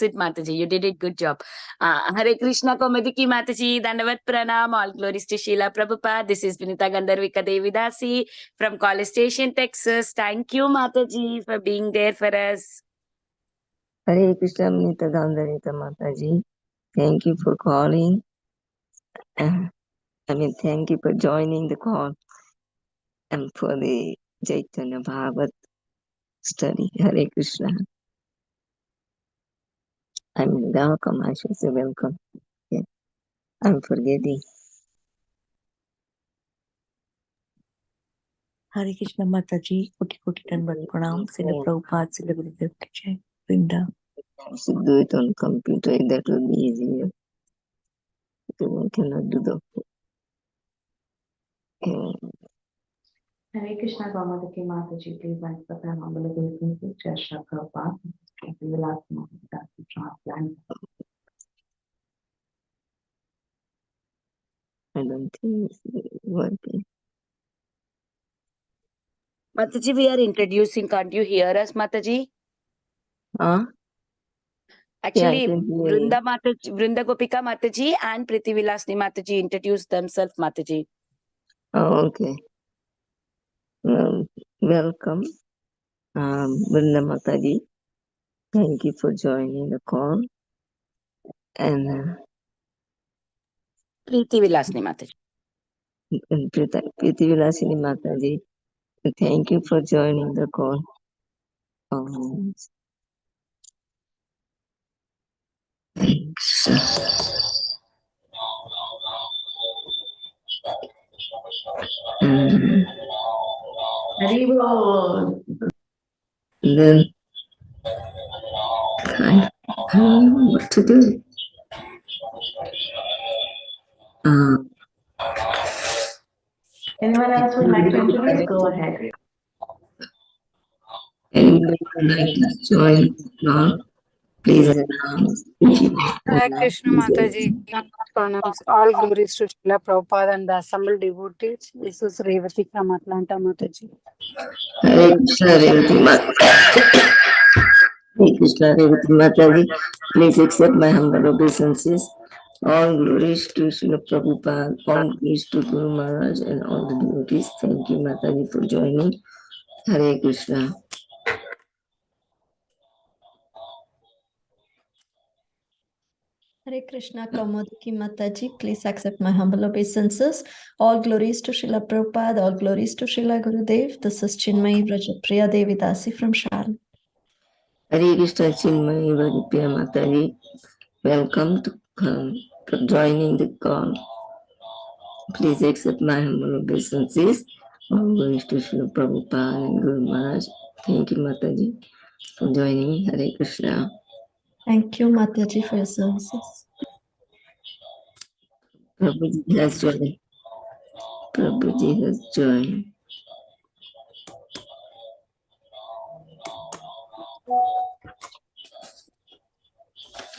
it, Mataji. You did it. Good job. Hare Krishna Komadiki Mataji. Dandavat Pranam. All glories to Srila Prabhupada. This is Vinita Gandharvika Devidasi from College Station, Texas. Thank you, Mataji, for being there for us. Hare Krishna Vinita Gandharvika Mataji. Thank you for calling. Thank you for joining the call and for the Caitanya Bhagavata study. Hare Krishna. Welcome. I should say welcome. Yeah. I'm forgetting. Hare Krishna Mataji, Koti Tanvat Pranam, Srila Prabhupada, Srila Gurudev Ki Jai, Vrinda. I should do it on computer. That would be easier. Because I cannot do the. Hare Krishna Gamadaki Mataji, please write the prayer number of the Cheshire Prabhupada. We will ask Mataji to translate. I don't think it's working. Mataji, we are introducing. Can't you hear us, Mataji? Huh? Actually, Vrinda Gopika Mataji and Priti Vilasni Mataji introduced themselves, Mataji. Oh, okay. Welcome, Vrinda Mataji. Thank you for joining the call. And Priti Vilasni Mataji. Priti Vilasini Mataji. Thank you for joining the call. Then I don't know what to do. Anyone else would like to introduce? Go ahead. Anybody would like to join now? Please announce. Hare Krishna Mataji. Pranams. All glories to Srila Prabhupada and the assembled devotees. This is Revati from Atlanta, Mataji. Hare Krishna Revati Mataji. Hare Krishna Revati Mataji. Please accept my humble obeisances. All glories to Srila Prabhupada, all glories to Guru Maharaj and all the devotees. Thank you, Mataji, for joining. Hare Krishna. Hare Krishna Kaumudiki Mataji, please accept my humble obeisances. All glories to Srila Prabhupada, all glories to Srila Gurudev. This is Chinmayi Vrajapriya Devidasi from Charlotte. Hare Krishna Chinmayi Vrajapriya Mataji. Welcome for joining the call. Please accept my humble obeisances. All glories to Srila Prabhupada and Guru Maharaj. Thank you, Mataji, for joining. Hare Krishna. Thank you, Mataji, for your services. Prabhuji has joined. Prabhuji has joined.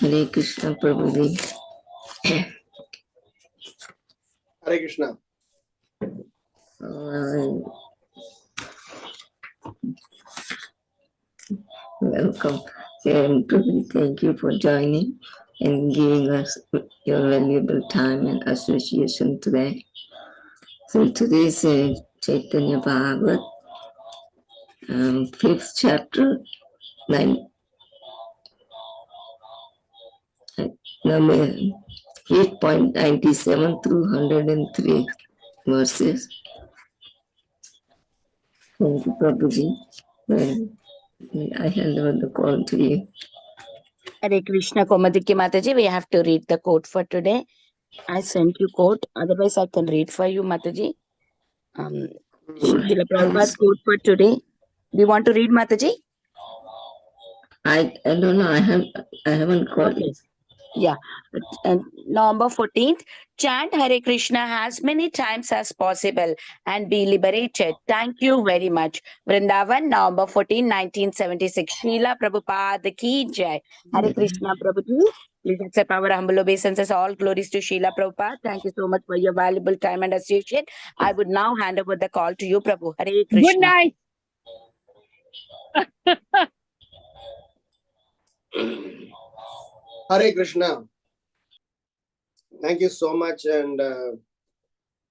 Hare Krishna, Prabhuji. Hare Krishna. Welcome. Prabhuji, thank you for joining and giving us your valuable time and association today. So today's Caitanya Bhagavata, 5th chapter, number 8.97 through 103 verses. Thank you, Prabhuji. I hand over the call to you. Hare Krishna Komadiki Mataji, we have to read the quote for today. I sent you quote, otherwise I can read for you, Mataji. Srila Prabhupada's quote for today. Do you want to read, Mataji? I don't know. I haven't called it. Yeah. November 14th, chant Hare Krishna as many times as possible and be liberated. Thank you very much. Vrindavan, November 14, 1976. Srila Prabhupada Ki Jai. Hare Krishna Prabhuji. Please accept our humble obeisances. All glories to Srila Prabhupada. Thank you so much for your valuable time and association. I would now hand over the call to you, Prabhu. Hare Krishna. Good night. Hare Krishna. Thank you so much. And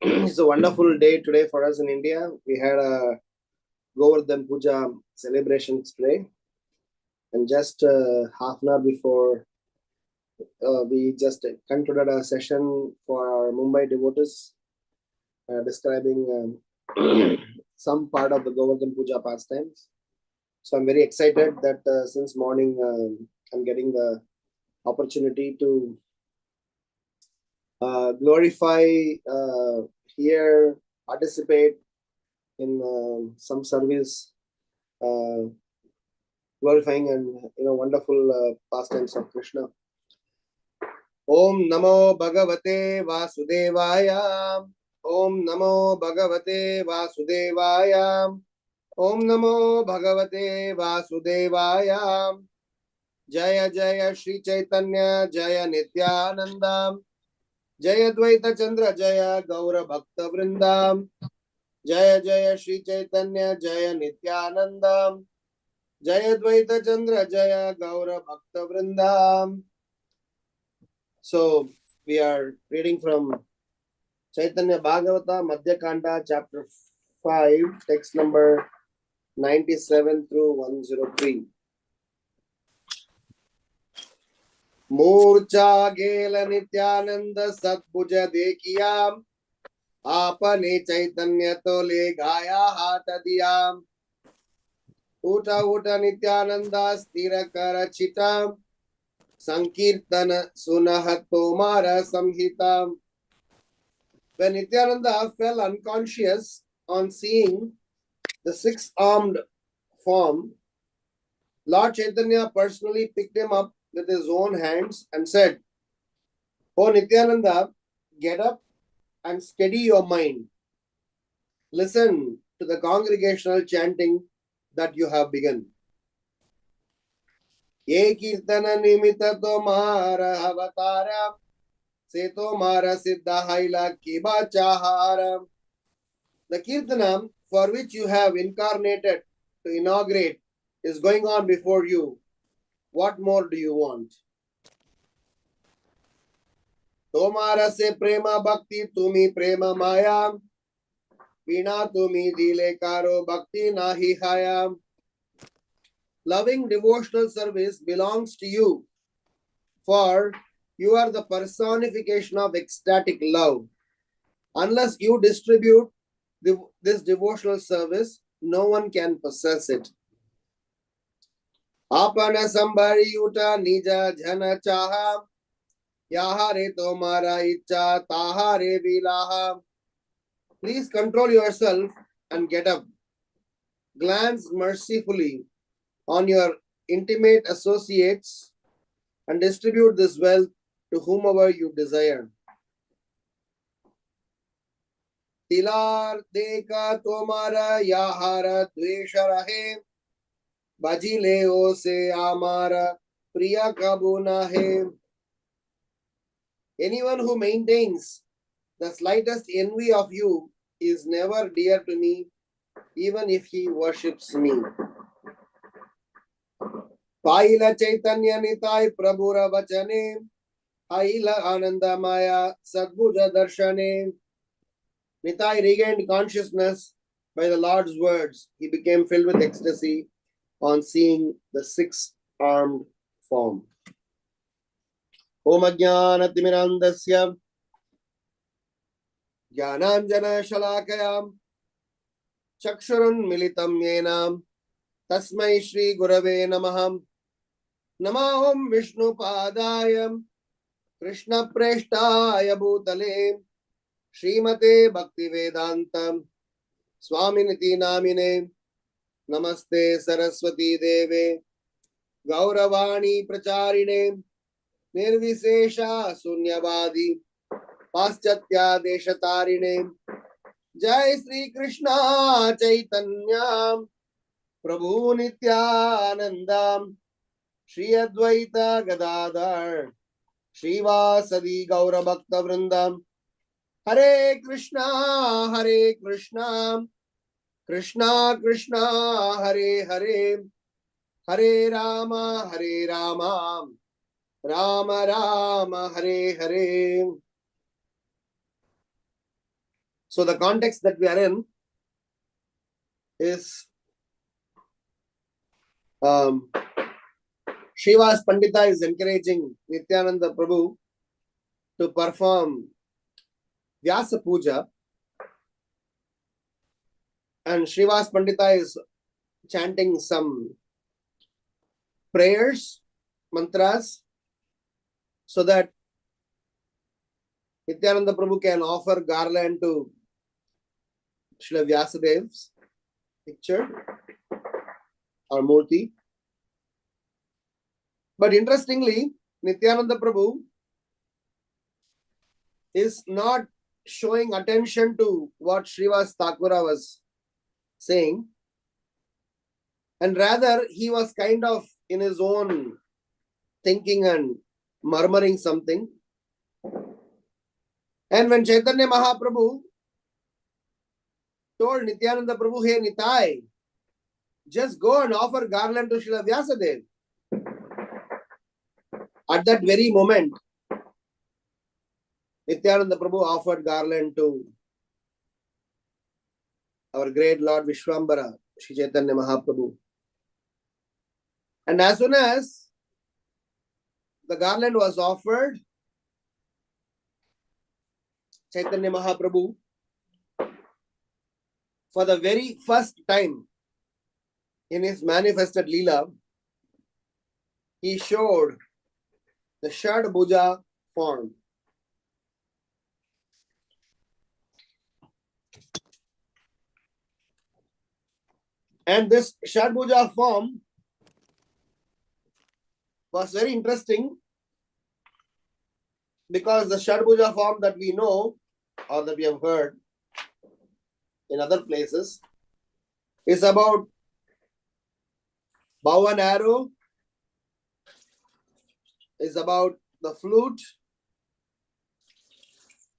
it's a wonderful day today for us in India. We had a Govardhan Puja celebrations today. And just half an hour before, we just concluded a session for our Mumbai devotees describing some part of the Govardhan Puja pastimes. So I'm very excited that since morning I'm getting the opportunity to glorify, here, participate in some service, glorifying and wonderful pastimes of Krishna. Om Namo Bhagavate Vasudevaya. Om Namo Bhagavate Vasudevaya. Om Namo Bhagavate Vasudevaya. Jaya Jaya Shri Chaitanya Jaya Nityananda. Jaya Dvaita Chandra Jaya Gaura Bhakta Vrindam. Jaya Jaya Shri Chaitanya Jaya Nityananda. Jaya Dvaita Chandra Jaya Gaura Bhakta Vrindam. So we are reading from Caitanya Bhagavata Madhya Khanda, chapter 5, text number 97 through 103. Murcha Gela Nityananda Satbhuja Dekiyam Apane Chaitanya Tole Gaya Hata Diyam Uta Uta Nityananda Stira Kara Chitam Sankirtana Sunahato Mara Samhitam. When Nityananda fell unconscious on seeing the six-armed form, Lord Chaitanya personally picked him up with his own hands and said, "Oh Nityananda, get up and steady your mind. Listen to the congregational chanting that you have begun. Ye kirtana nimita tomara avatara, se tomara siddha haila kiba chahara." The kirtanam for which you have incarnated to inaugurate is going on before you. What more do you want? Tomara se prema bhakti tumi prema maya, vina tumi dile karo bhakti nahi haya. Loving devotional service belongs to you, for you are the personification of ecstatic love. Unless you distribute this devotional service, no one can possess it. Apana sambari uta nija jana chaha, yahare tomara icha tahare vilaha. Please control yourself and get up. Glance mercifully on your intimate associates and distribute this wealth to whomever you desire. Tilar deka tomara yahara dvesha rahe, bajile o se amara priya kabuna hai. Anyone who maintains the slightest envy of you is never dear to me, even if he worships me. Paila Chaitanya Nitai Prabhura Vachane, Aila Ananda Maya Sadbhuja Darshane. Nitai regained consciousness by the Lord's words. He became filled with ecstasy on seeing the six-armed form. Om Ajnana Timirandasya Jnananjana Shalakayam Chakshurun Militam Yenam Tasmai Shri Gurave Namaham Namaham Vishnu Padayam Krishna Preshtaya Bhutale Srimate Bhakti Vedantam Swaminiti Namine Namaste Saraswati Deve Gauravani Pracharine Nirvisesha Sunyavadi Paschatya Deshatarine Jai Sri Krishna Chaitanya Prabhu Nityanandam Shri Advaita Gadadhar Srivasadi Gaura Bhakta Vrindam Hare Krishna Krishna Krishna Hare Hare Hare Rama Rama Rama Hare Hare. So the context that we are in is Srivas Pandita is encouraging Nityananda Prabhu to perform Vyasa Puja, and Srivas Pandita is chanting some prayers, mantras, so that Nityananda Prabhu can offer garland to Srila Vyasadev's picture or Murti. But interestingly, Nityananda Prabhu is not showing attention to what Srivas Thakura was saying, and rather he was kind of in his own thinking and murmuring something. And when Caitanya Mahaprabhu told Nityananda Prabhu, hey Nitai, just go and offer garland to Srila Vyasadeva. At that very moment, Nityananda Prabhu offered garland to our great Lord Vishwambara, Sri Chaitanya Mahaprabhu. And as soon as the garland was offered, Chaitanya Mahaprabhu, for the very first time in his manifested Leela, he showed the Shadbhuja form. And this Shadbhuja form was very interesting because the Shadbhuja form that we know or that we have heard in other places is about bow and arrow, is about the flute,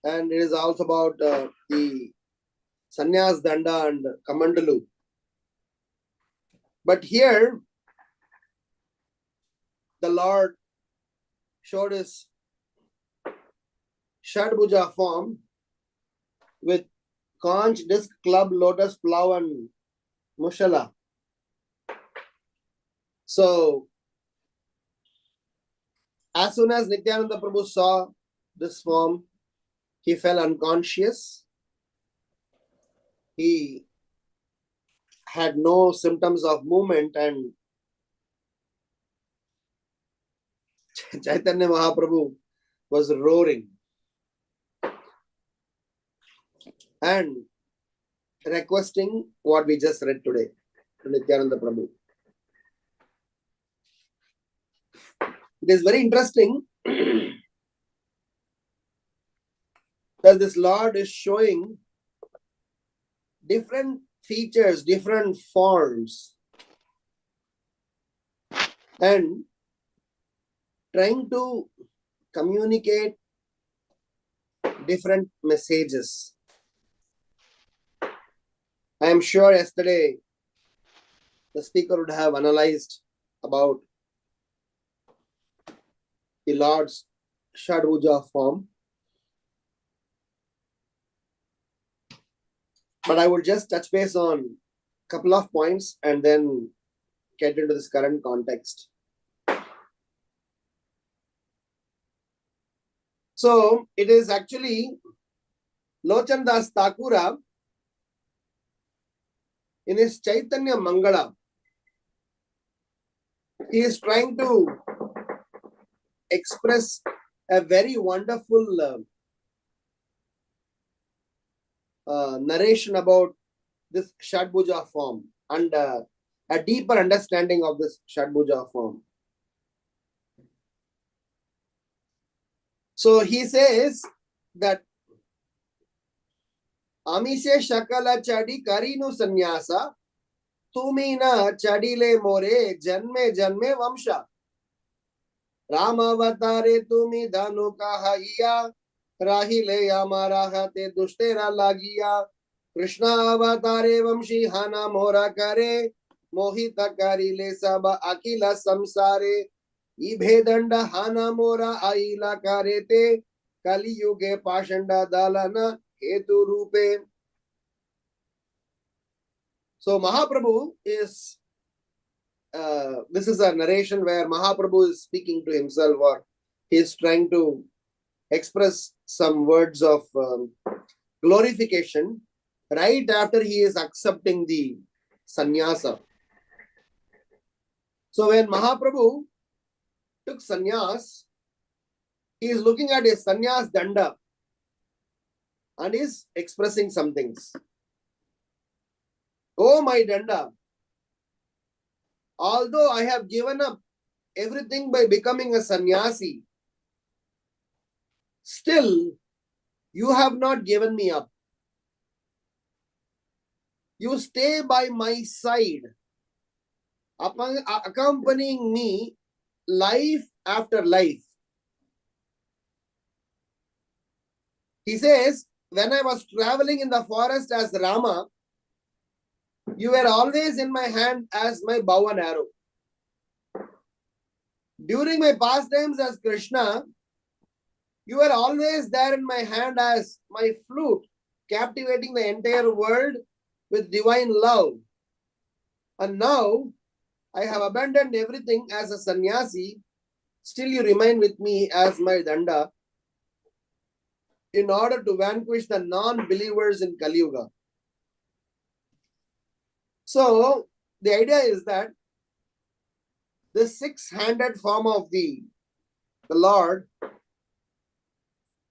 and it is also about the sannyas danda and kamandalu. But here, the Lord showed his Shadbhuja form with conch, disc, club, lotus, plow, and mushala. So, as soon as Nityananda Prabhu saw this form, he fell unconscious. He had no symptoms of movement, and Chaitanya Mahaprabhu was roaring and requesting what we just read today to Nityananda Prabhu. It is very interesting that this Lord is showing different features, different forms, and trying to communicate different messages. I am sure yesterday the speaker would have analyzed about the Lord's Shadbhuja form. But I will just touch base on a couple of points and then get into this current context. So it is actually Lochan Das Thakura in his Caitanya Mangala. He is trying to express a very wonderful narration about this Shadbhuja form and a deeper understanding of this Shadbhuja form. So he says that Amise Shakala Chadi Karinu Sanyasa Tumina Chadile More Janme Janme Vamsha Ramavatare Tumi Danu Kahaiya Rahile Yamarahate Dustera Lagia Krishna Avatare Vamshi Hana Mora Kare Mohita Karile Saba Akila Samsare Ibhedanda hanamora aila karete Kali yuge pashanda dalana hetu rupe. So Mahaprabhu is, this is a narration where Mahaprabhu is speaking to himself, or he is trying to express some words of glorification right after he is accepting the sannyasa. So when Mahaprabhu took sannyas, he is looking at his sannyas danda and is expressing some things. Oh my danda, although I have given up everything by becoming a sannyasi, still you have not given me up. You stay by my side, accompanying me life after life. He says, when I was traveling in the forest as Rama, you were always in my hand as my bow and arrow. During my pastimes as Krishna, you were always there in my hand as my flute, captivating the entire world with divine love. And now I have abandoned everything as a sannyasi, still you remain with me as my danda in order to vanquish the non-believers in Kali Yuga. So the idea is that the six-handed form of the Lord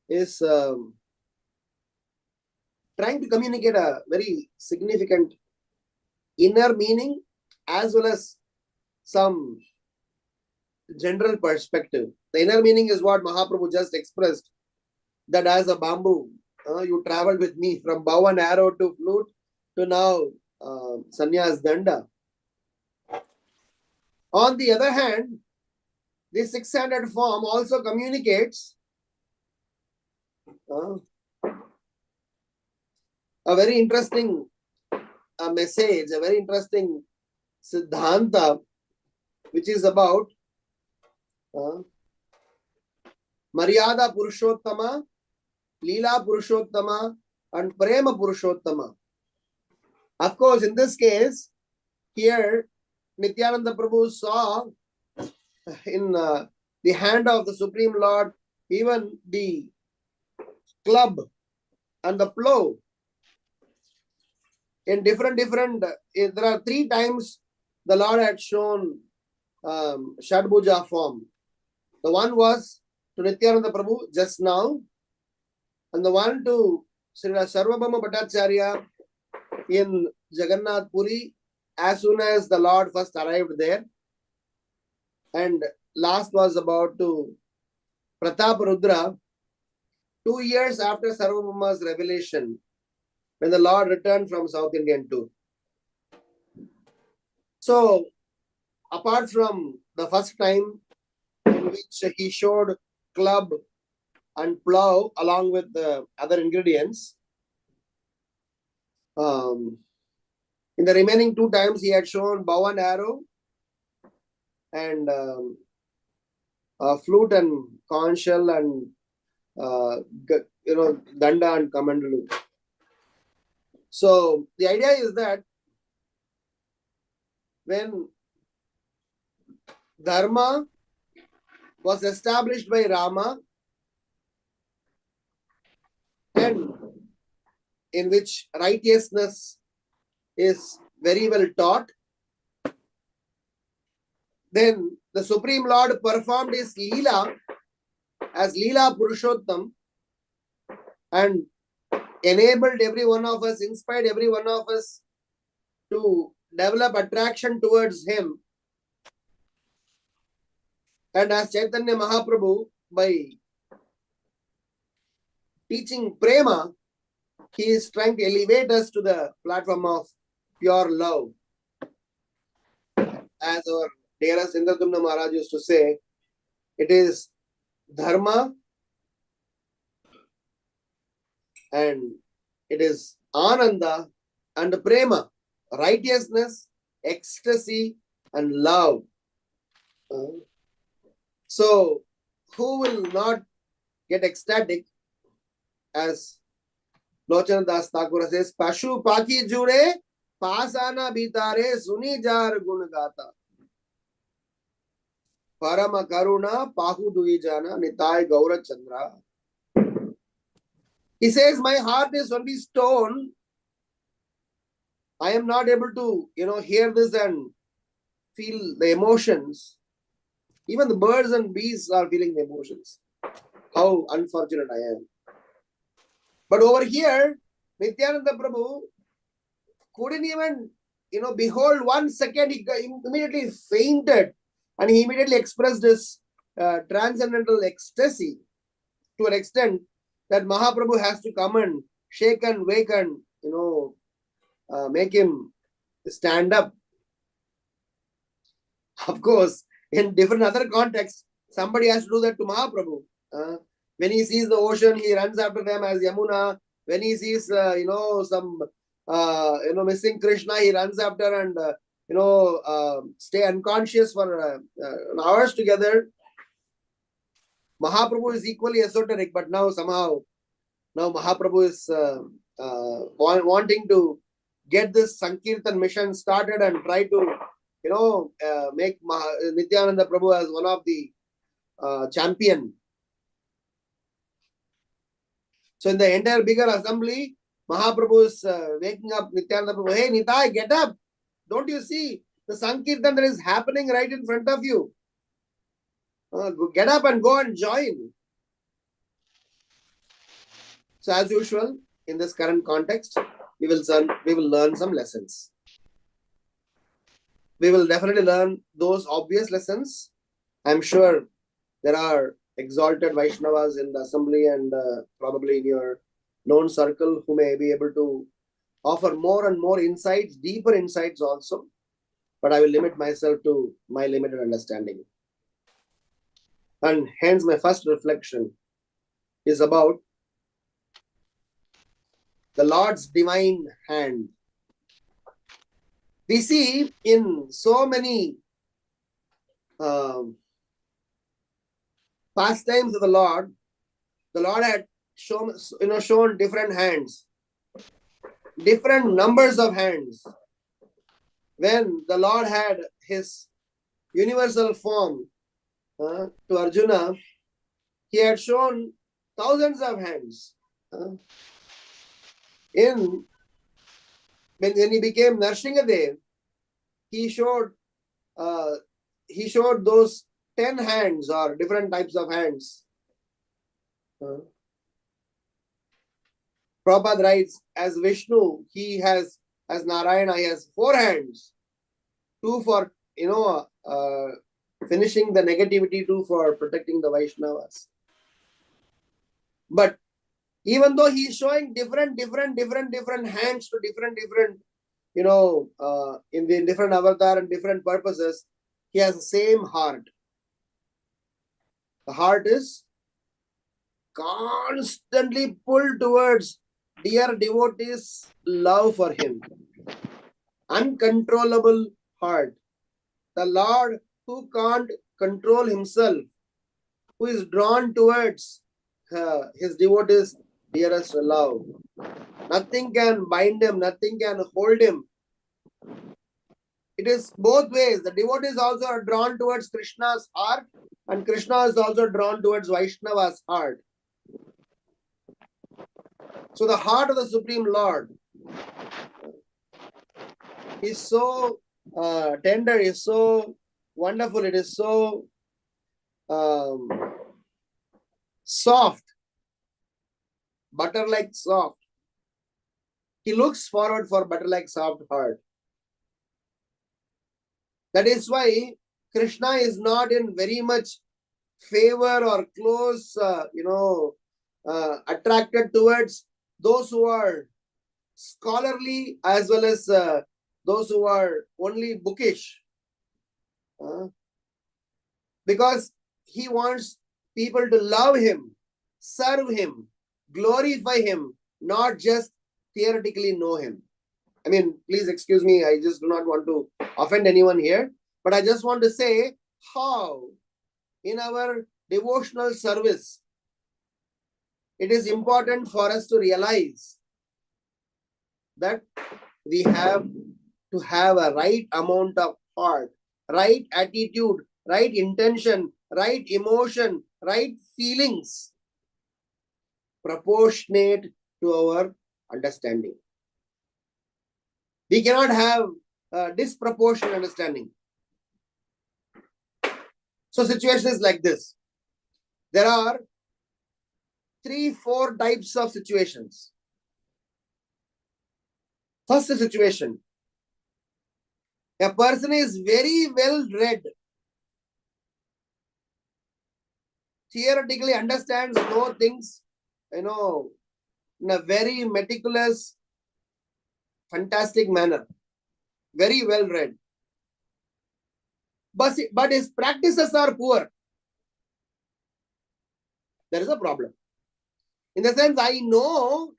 is trying to communicate a very significant inner meaning as well as some general perspective. The inner meaning is what Mahaprabhu just expressed, that as a bamboo, you traveled with me from bow and arrow to flute to now sannyas danda. On the other hand, the six-handed form also communicates a very interesting message, a very interesting siddhanta, which is about Maryada Purushottama, Leela Purushottama, and Prema Purushottama. Of course, in this case, here Nityananda Prabhu saw in the hand of the Supreme Lord even the club and the plow. In different, there are 3 times the Lord had shown Shadbhuja form. The one was to Nityananda Prabhu just now, and the one to Srila Sarvabhauma Bhattacharya in Jagannath Puri as soon as the Lord first arrived there. And last was about to Pratap Rudra 2 years after Sarvabhauma's revelation, when the Lord returned from South Indian tour. So, apart from the first time in which he showed club and plow along with the other ingredients, in the remaining 2 times he had shown bow and arrow and flute and conch shell and danda and kamandalu. So the idea is that when dharma was established by Rama, and in which righteousness is very well taught, then the Supreme Lord performed his Leela as Leela Purushottam and enabled every one of us, inspired every one of us to develop attraction towards him. And as Chaitanya Mahaprabhu, by teaching prema, he is trying to elevate us to the platform of pure love. As our dearest Indradumna Maharaj used to say, it is dharma and it is ananda and prema, righteousness, ecstasy and love. So, who will not get ecstatic, as Lochana Das Thakur says, Pashu Paki Jure, Pasana Bitare, Suni Jar Gunagata. Parama Karuna, Pahu Duijana, Nitai Gaura Chandra. He says, my heart is only stone. I am not able to, hear this and feel the emotions. Even the birds and bees are feeling the emotions. How unfortunate I am. But over here, Nityananda Prabhu couldn't even, behold 1 second. He immediately fainted and he immediately expressed his transcendental ecstasy to an extent that Mahaprabhu has to come and shake and wake and, make him stand up. Of course, in different other contexts, somebody has to do that to Mahaprabhu. When he sees the ocean, he runs after them as Yamuna. When he sees, some, missing Krishna, he runs after and, stay unconscious for hours together. Mahaprabhu is equally esoteric, but now somehow, Mahaprabhu is wanting to get this Sankirtan mission started and try to, make Nityananda Prabhu as one of the champion. So in the entire bigger assembly, Mahaprabhu is waking up Nityananda Prabhu. Hey Nitai, get up! Don't you see the Sankirtan that is happening right in front of you? Get up and go and join. So as usual, in this current context, we will learn some lessons. We will definitely learn those obvious lessons. I'm sure there are exalted Vaishnavas in the assembly and probably in your known circle who may be able to offer more and more insights, deeper insights also. But I will limit myself to my limited understanding. And hence my first reflection is about the Lord's divine hand. We see in so many pastimes of the Lord had shown different hands, different numbers of hands. When the Lord had his universal form to Arjuna, he had shown thousands of hands. When he became Narsinghadev, he showed those 10 hands or different types of hands. Prabhupada writes, as Vishnu, as Narayana, he has 4 hands. 2 for, finishing the negativity, 2 for protecting the Vaishnavas. But even though he is showing different hands to different, in the different avatar and different purposes, he has the same heart. The heart is constantly pulled towards dear devotees' love for him. Uncontrollable heart. The Lord who can't control himself, who is drawn towards his devotees' dearest love. Nothing can bind him, nothing can hold him. It is both ways. The devotees also are drawn towards Krishna's heart, and Krishna is also drawn towards Vaishnava's heart. So the heart of the Supreme Lord is so tender, is so wonderful, it is so soft, butter-like soft. He looks forward for butter-like soft heart. That is why Krishna is not in very much favor or close, attracted towards those who are scholarly as well as those who are only bookish. Because he wants people to love him, serve him, glorify him, not just theoretically know him. I mean, please excuse me, I just do not want to offend anyone here, but I just want to say how in our devotional service, it is important for us to realize that we have to have a right amount of heart, right attitude, right intention, right emotion, right feelings, proportionate to our understanding. We cannot have a disproportionate understanding. So situation is like this. There are 3-4 types of situations. First situation, a person is very well read, theoretically understands, know things, in a very meticulous, fantastic manner, very well read. But his practices are poor. There is a problem. In the sense, I know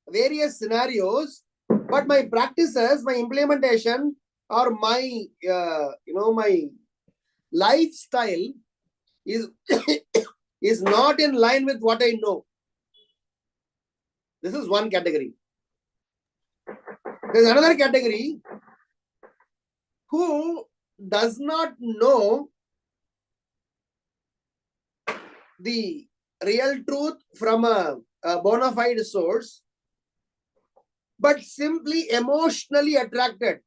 various scenarios, but my practices, my implementation, or my my lifestyle is is not in line with what I know. This is one category. There is another category who does not know the real truth from a bona fide source, but simply emotionally attracted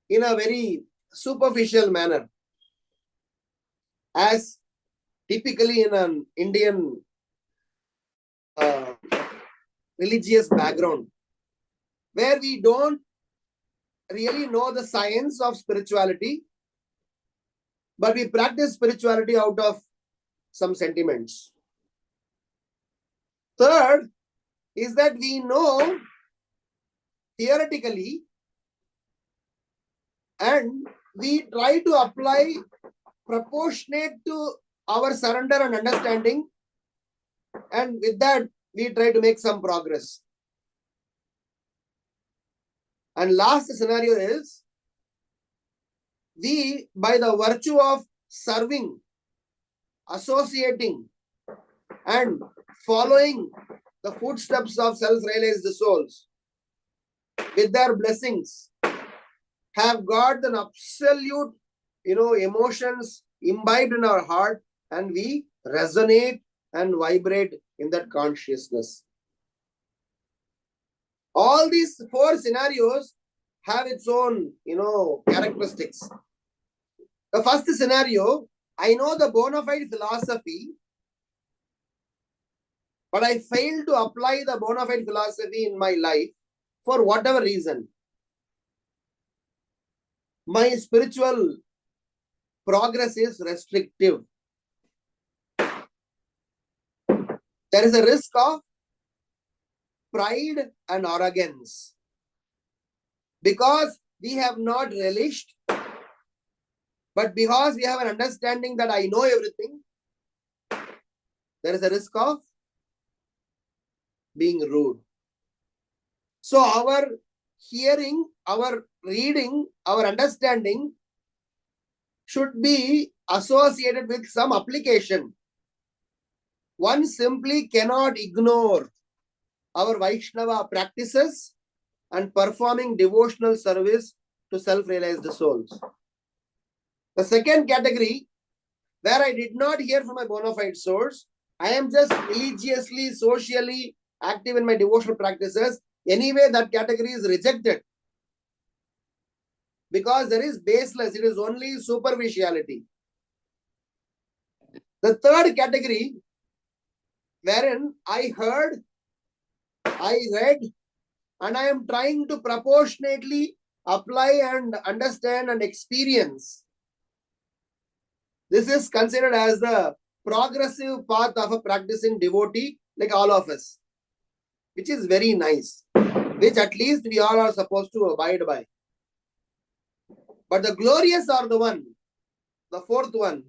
in a very superficial manner, as typically in an Indian religious background, where we don't really know the science of spirituality, but we practice spirituality out of some sentiments. Third is that we know theoretically and we try to apply proportionate to our surrender and understanding, and with that we try to make some progress. And last scenario is, we, by the virtue of serving, associating, and following the footsteps of self-realized souls with their blessings, have got an absolute, emotions imbibed in our heart, and we resonate and vibrate in that consciousness. All these 4 scenarios have its own, characteristics. The first scenario, I know the bona fide philosophy, but I fail to apply the bona fide philosophy in my life for whatever reason. My spiritual progress is restrictive. There is a risk of pride and arrogance. Because we have not relished, but because we have an understanding that I know everything, there is a risk of being rude. So our hearing, our reading, our understanding should be associated with some application. One simply cannot ignore our Vaishnava practices and performing devotional service to self-realized souls. The second category, where I did not hear from a bona fide source, I am just religiously, socially active in my devotional practices. Anyway, that category is rejected. Because there is baseless, it is only superficiality. The third category, wherein I heard, I read, and I am trying to proportionately apply and understand and experience. This is considered as the progressive path of a practicing devotee, like all of us, which is very nice, which at least we all are supposed to abide by. But the glorious are the one, the fourth one,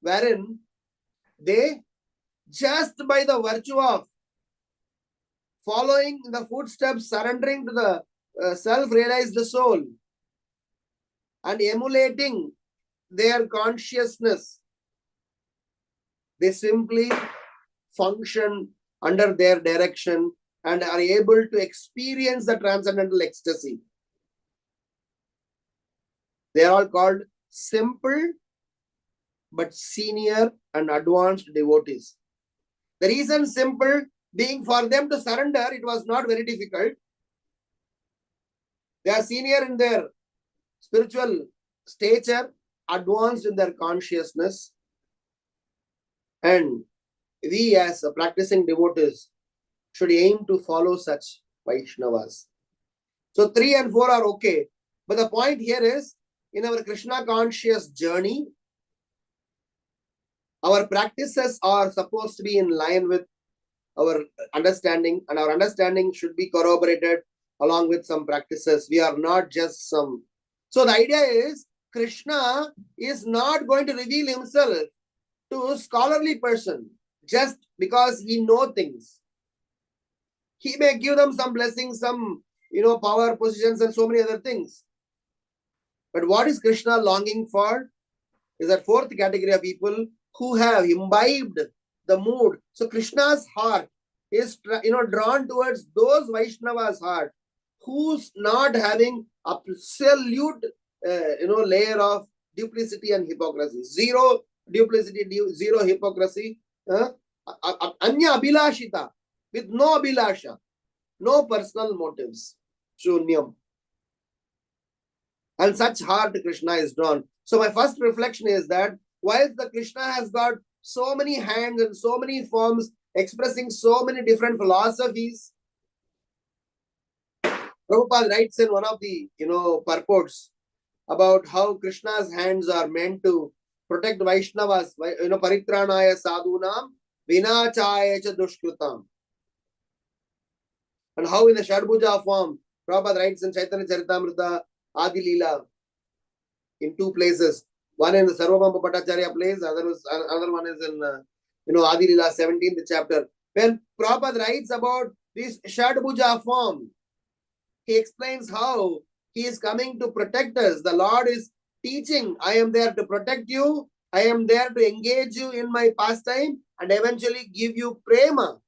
wherein they, just by the virtue of following the footsteps, surrendering to the self-realized soul, and emulating their consciousness. They simply function under their direction and are able to experience the transcendental ecstasy. They are all called simple but senior and advanced devotees. The reason simple being for them to surrender, it was not very difficult. They are senior in their spiritual stature, advanced in their consciousness, and we as practicing devotees should aim to follow such Vaishnavas. So 3 and 4 are okay. But the point here is, in our Krishna conscious journey, our practices are supposed to be in line with our understanding, and our understanding should be corroborated along with some practices. We are not just some. So the idea is, Krishna is not going to reveal himself to a scholarly person just because he knows things. He may give them some blessings, some power, positions, and so many other things. But what is Krishna longing for is that fourth category of people who have imbibed the mood. So Krishna's heart is drawn towards those Vaishnavas' heart who's not having absolute layer of duplicity and hypocrisy. Zero duplicity, zero hypocrisy. Anya abhilashita, with no abhilasha, no personal motives. Shunyam. And such heart Krishna is drawn. So my first reflection is that whilst the Krishna has got so many hands and so many forms expressing so many different philosophies, Prabhupada writes in one of the purports about how Krishna's hands are meant to protect Vaishnavas, paritranaya sadhunam vinachaya cha dushkritam. And how in the Shadbhuja form, Prabhupada writes in Chaitanya Charitamrita, Adi Leela, in 2 places. One in the Sarvabhauma Bhattacharya place, another one is in Adi Leela 17th chapter. When Prabhupada writes about this Shadbhuja form, he explains how he is coming to protect us. The Lord is teaching, I am there to protect you, I am there to engage you in my pastime and eventually give you prema.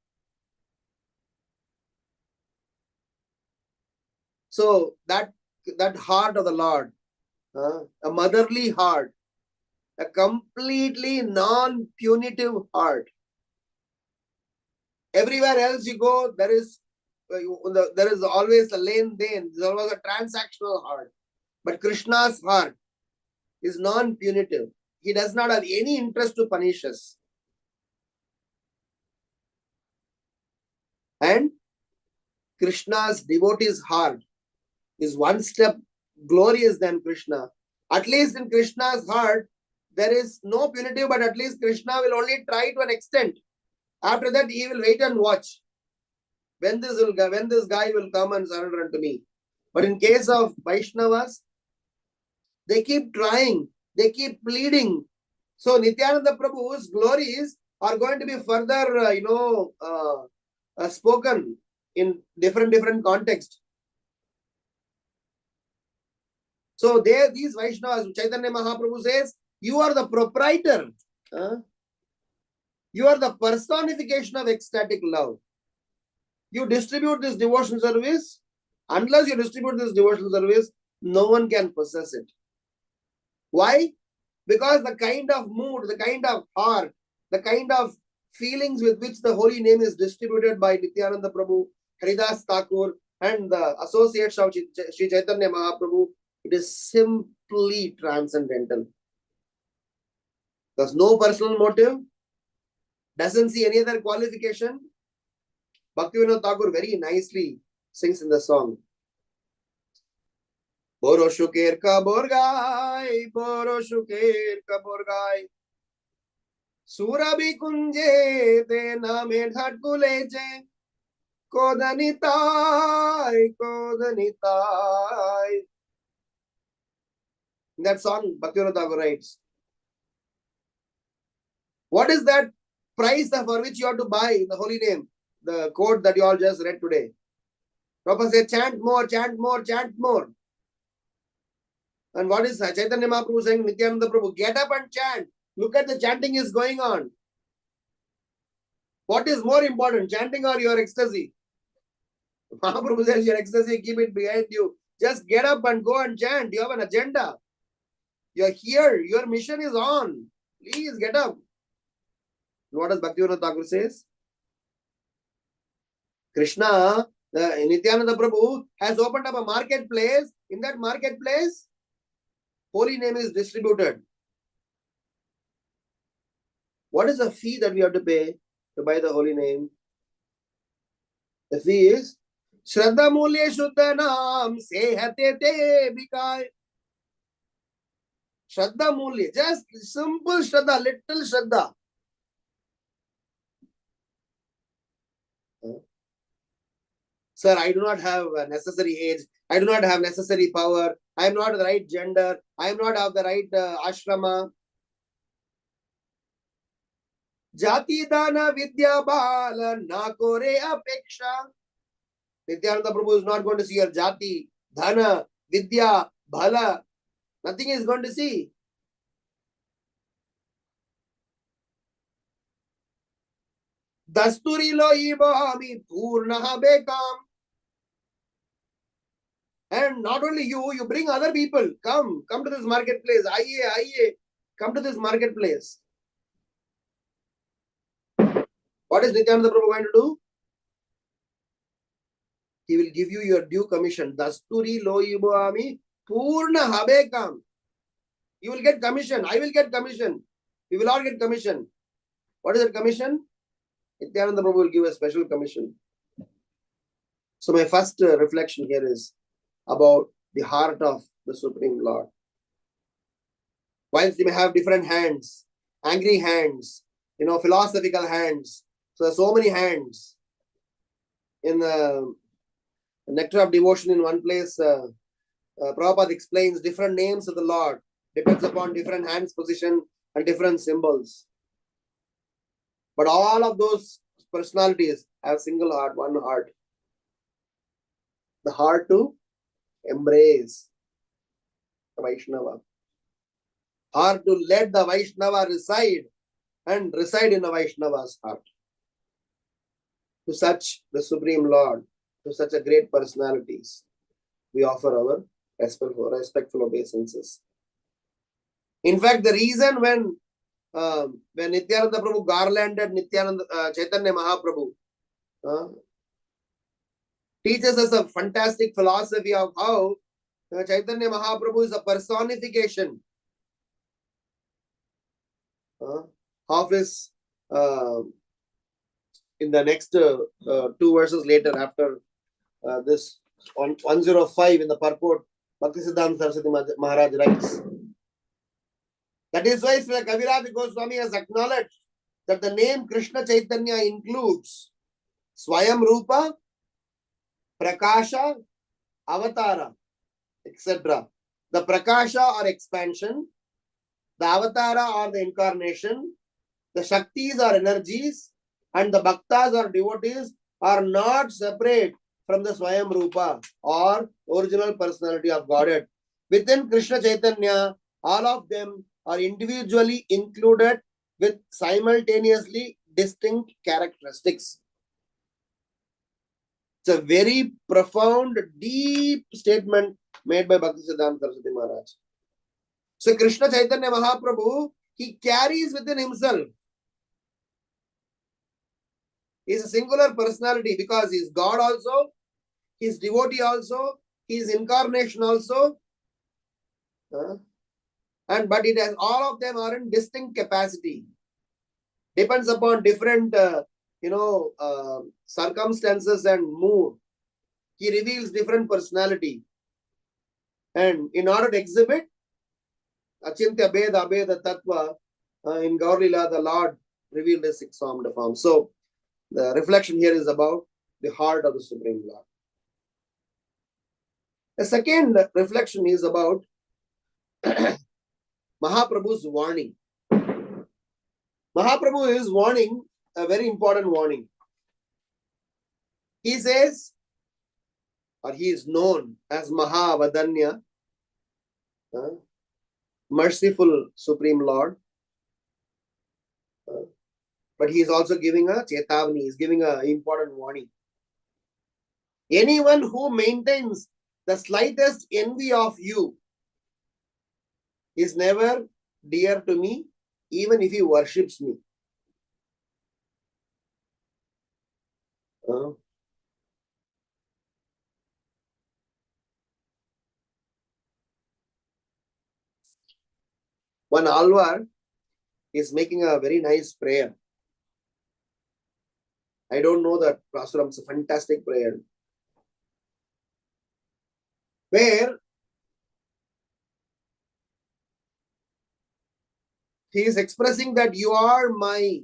So that heart of the Lord, a motherly heart, a completely non-punitive heart. Everywhere else you go, there is always a lane. There was a transactional heart. But Krishna's heart is non-punitive. He does not have any interest to punish us. And Krishna's devotee's heart is one step glorious than Krishna. At least in Krishna's heart, there is no punitive, but at least Krishna will only try to an extent. After that, he will wait and watch when this guy will come and surrender unto me. But in case of Vaishnavas, they keep trying, they keep pleading. So Nityananda Prabhu's glories are going to be further, spoken in different contexts. So these Vaishnavas, Chaitanya Mahaprabhu says, you are the proprietor. You are the personification of ecstatic love. You distribute this devotional service. Unless you distribute this devotional service, no one can possess it. Why? Because the kind of mood, the kind of heart, the kind of feelings with which the holy name is distributed by Nityananda Prabhu, Haridas Thakur, and the associates of Sri Chaitanya Mahaprabhu, it is simply transcendental. There's no personal motive, doesn't see any other qualification. Bhaktivinoda Thakur very nicely sings in the song. Boro shuker ka borgai, boro shuker ka borgai. Surabi kunje te name dhat kuleje. Kodanitai, kodanitai. In that song, Bhaktivinoda Thakur writes, what is that price for which you have to buy the holy name? The quote that you all just read today. Prabhupada said, chant more, chant more, chant more. And what is Chaitanya Mahaprabhu saying? Nityananda Prabhu, get up and chant. Look at the chanting is going on. What is more important, chanting or your ecstasy? Mahaprabhu says your ecstasy, keep it behind you. Just get up and go and chant. You have an agenda. You're here. Your mission is on. Please get up. What does Bhaktivinoda Thakur says? Krishna, Nityananda Prabhu has opened up a marketplace. In that marketplace, holy name is distributed. What is the fee that we have to pay to buy the holy name? The fee is Shraddha Mulya Shuddha Naam Sehate Te Bikay. Shraddha Mulya, just simple Shraddha, little Shraddha. Sir, I do not have a necessary age. I do not have necessary power. I am not the right gender. I am not of the right ashrama. Jati dana vidya bala na kore apeksha. Nityananda Prabhu is not going to see your jati, dhana, vidya, bhala. Nothing is going to see. Dasturi lo ibami purnaha bekam. And not only you bring other people. Come to this marketplace. Aiye, come to this marketplace. What is Nityananda Prabhu going to do? He will give you your due commission. Dasturi lo ibami purna habekam. You will get commission. I will get commission. We will all get commission. What is that commission? Nityananda Prabhu will give a special commission. So my first reflection here is about the heart of the Supreme Lord. Whilst they may have different hands, angry hands, philosophical hands. So there are so many hands. In the Nectar of Devotion in one place, Prabhupada explains different names of the Lord. Depends upon different hands position and different symbols. But all of those personalities have a single heart, one heart. The heart to embrace the Vaishnava. Heart to let the Vaishnava reside and reside in the Vaishnava's heart. To such the Supreme Lord, to such a great personalities, we offer our respectful obeisances. In fact, the reason when Nityananda Prabhu garlanded Chaitanya Mahaprabhu teaches us a fantastic philosophy of how Chaitanya Mahaprabhu is a personification of his, in the next two verses later after this, on 105 in the purport, Bhaktisiddhanta Saraswati Maharaj writes. That is why Srila Kaviraj Goswami has acknowledged that the name Krishna Chaitanya includes Swayam Rupa, Prakasha, Avatara, etc. The Prakasha or expansion, the Avatara or the incarnation, the Shaktis or energies, and the Bhaktas or devotees are not separate from the Swayam Rupa or original personality of Godhead. Within Krishna Chaitanya, all of them are individually included with simultaneously distinct characteristics. It's a very profound, deep statement made by Bhaktisiddhanta Saraswati Maharaj. So Krishna Chaitanya Mahaprabhu, he carries within himself. He is a singular personality because he is God also, he is devotee also, he is incarnation also. But it has, all of them are in distinct capacity. Depends upon different, circumstances and mood. He reveals different personality. And in order to exhibit Achintya Beda Abeda Tattva, in Gaur Lila, the Lord revealed his six-armed form. So the reflection here is about the heart of the Supreme Lord. The second reflection is about Mahaprabhu's warning. Mahaprabhu is warning, a very important warning. He says, or he is known as Mahavadanya, merciful Supreme Lord. But he is also giving a chetavani, he is giving an important warning. Anyone who maintains the slightest envy of you is never dear to me, even if he worships me. One Alvar is making a very nice prayer. I don't know that Prasuram, it's a fantastic prayer. Where he is expressing that you are my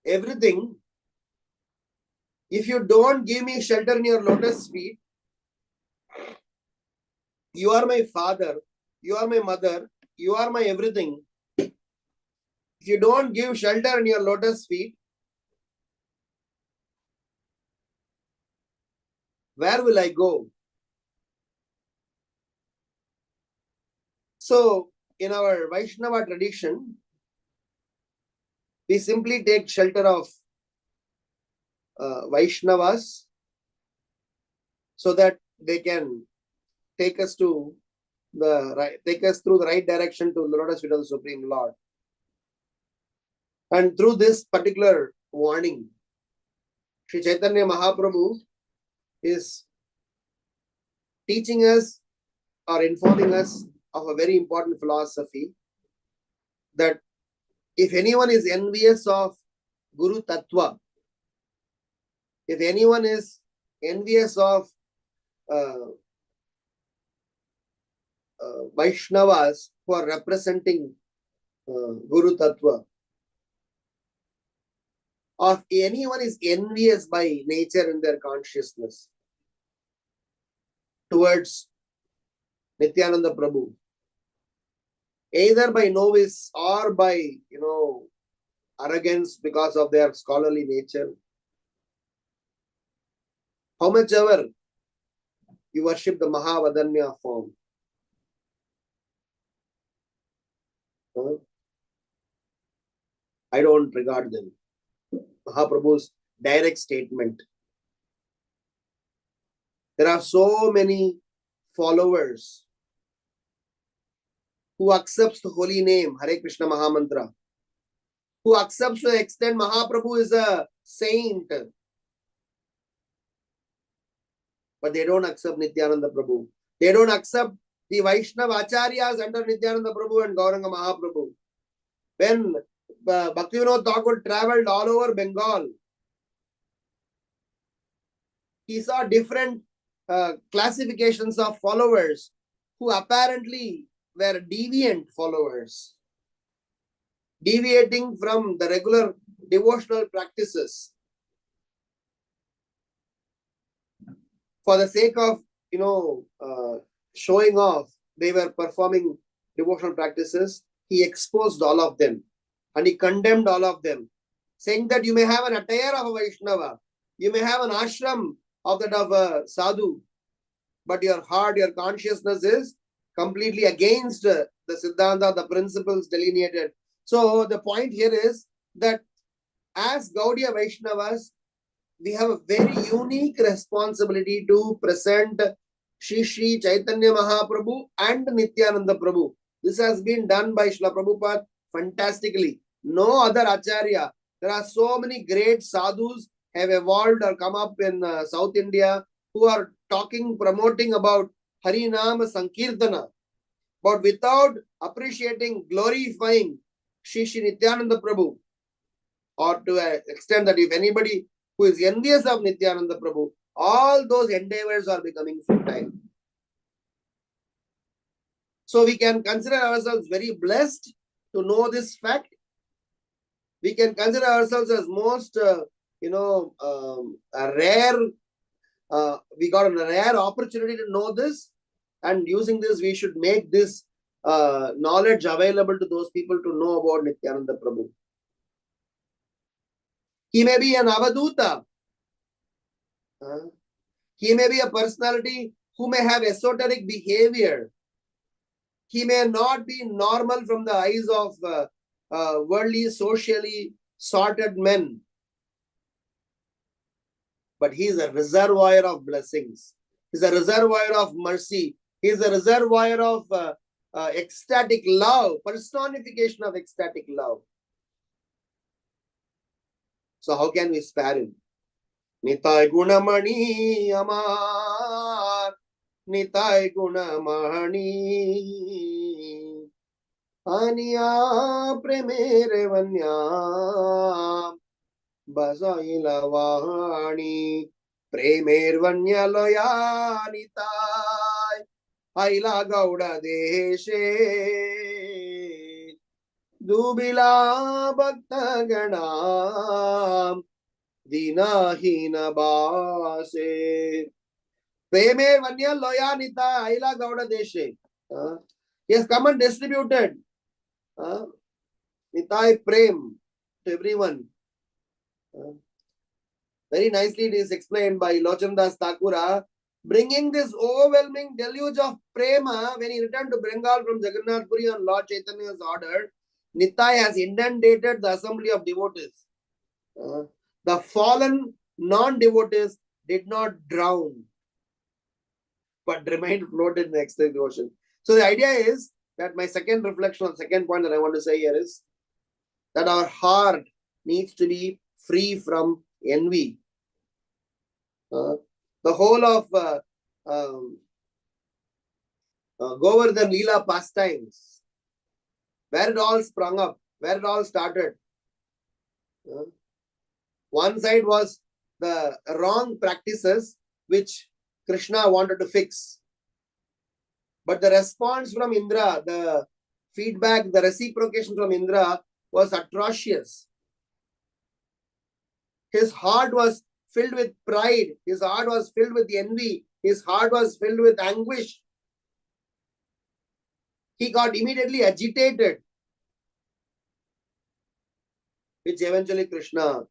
everything. If you don't give me shelter in your lotus feet, you are my father, you are my mother, you are my everything. If you don't give shelter in your lotus feet, where will I go? So, in our Vaishnava tradition, we simply take shelter of Vaishnavas so that they can take us to take us through the right direction to the lotus feet of the Supreme Lord. And through this particular warning, Sri Chaitanya Mahaprabhu is teaching us or informing us of a very important philosophy that if anyone is envious of Guru Tattva, if anyone is envious of Vaishnavas who are representing Guru Tattva, or if anyone is envious by nature in their consciousness towards Nityananda Prabhu, either by novice or by, arrogance because of their scholarly nature, how much ever you worship the Mahavadanya form, I don't regard them. Mahaprabhu's direct statement. There are so many followers who accepts the holy name, Hare Krishna Mahamantra, who accepts to the extent Mahaprabhu is a saint, but they don't accept Nityananda Prabhu. They don't accept the Vaishnava Acharyas under Nityananda Prabhu and Gauranga Mahaprabhu. When Bhaktivinoda Thakur traveled all over Bengal, he saw different classifications of followers who apparently were deviant followers, deviating from the regular devotional practices for the sake of, showing off. They were performing devotional practices. He exposed all of them and he condemned all of them, saying that you may have an attire of a Vaishnava, you may have an ashram of that of a sadhu, but your heart, your consciousness is completely against the Siddhanta, the principles delineated. So the point here is that as Gaudiya Vaishnavas, we have a very unique responsibility to present Shri Chaitanya Mahaprabhu and Nityananda Prabhu. This has been done by Srila Prabhupada fantastically. No other Acharya. There are so many great sadhus have evolved or come up in South India who are talking, promoting about Harinama Sankirtana, but without appreciating, glorifying Shri Nityananda Prabhu, or to an extent that if anybody who is envious of Nityananda Prabhu, all those endeavors are becoming futile. So we can consider ourselves very blessed to know this fact. We can consider ourselves as most, a rare, we got a rare opportunity to know this, and using this, we should make this knowledge available to those people to know about Nityananda Prabhu. He may be an Avaduta. He may be a personality who may have esoteric behavior. He may not be normal from the eyes of worldly, socially sorted men. But he is a reservoir of blessings. He is a reservoir of mercy. He is a reservoir of ecstatic love, personification of ecstatic love. So how can we spare him? Nitai Gunamani Amar, Nitai Gunamani Aniya Premere Vanya Basailavani Premer Vanya Loya Nitai Aila Gauda Deshe Dubila Bhakta Ganam Dinahina Base Premer Vanya Loya Nitai Aila Gauda Deshe. He has come and distributed Nitai Prem to everyone. Very nicely it is explained by Lochandas Thakura, bringing this overwhelming deluge of prema when he returned to Bengal from Jagannath Puri on Lord Chaitanya's order. Nitai has inundated the assembly of devotees. The fallen non-devotees did not drown, but remained floated in the ecstatic ocean. So the idea is that my second reflection, or second point that I want to say here is that our heart needs to be free from envy. The whole of Govardhan Leela pastimes, where it all sprung up, where it all started. One side was the wrong practices which Krishna wanted to fix. But the response from Indra, the feedback, the reciprocation from Indra was atrocious. His heart was filled with pride. His heart was filled with envy. His heart was filled with anguish. He got immediately agitated, which eventually Krishna,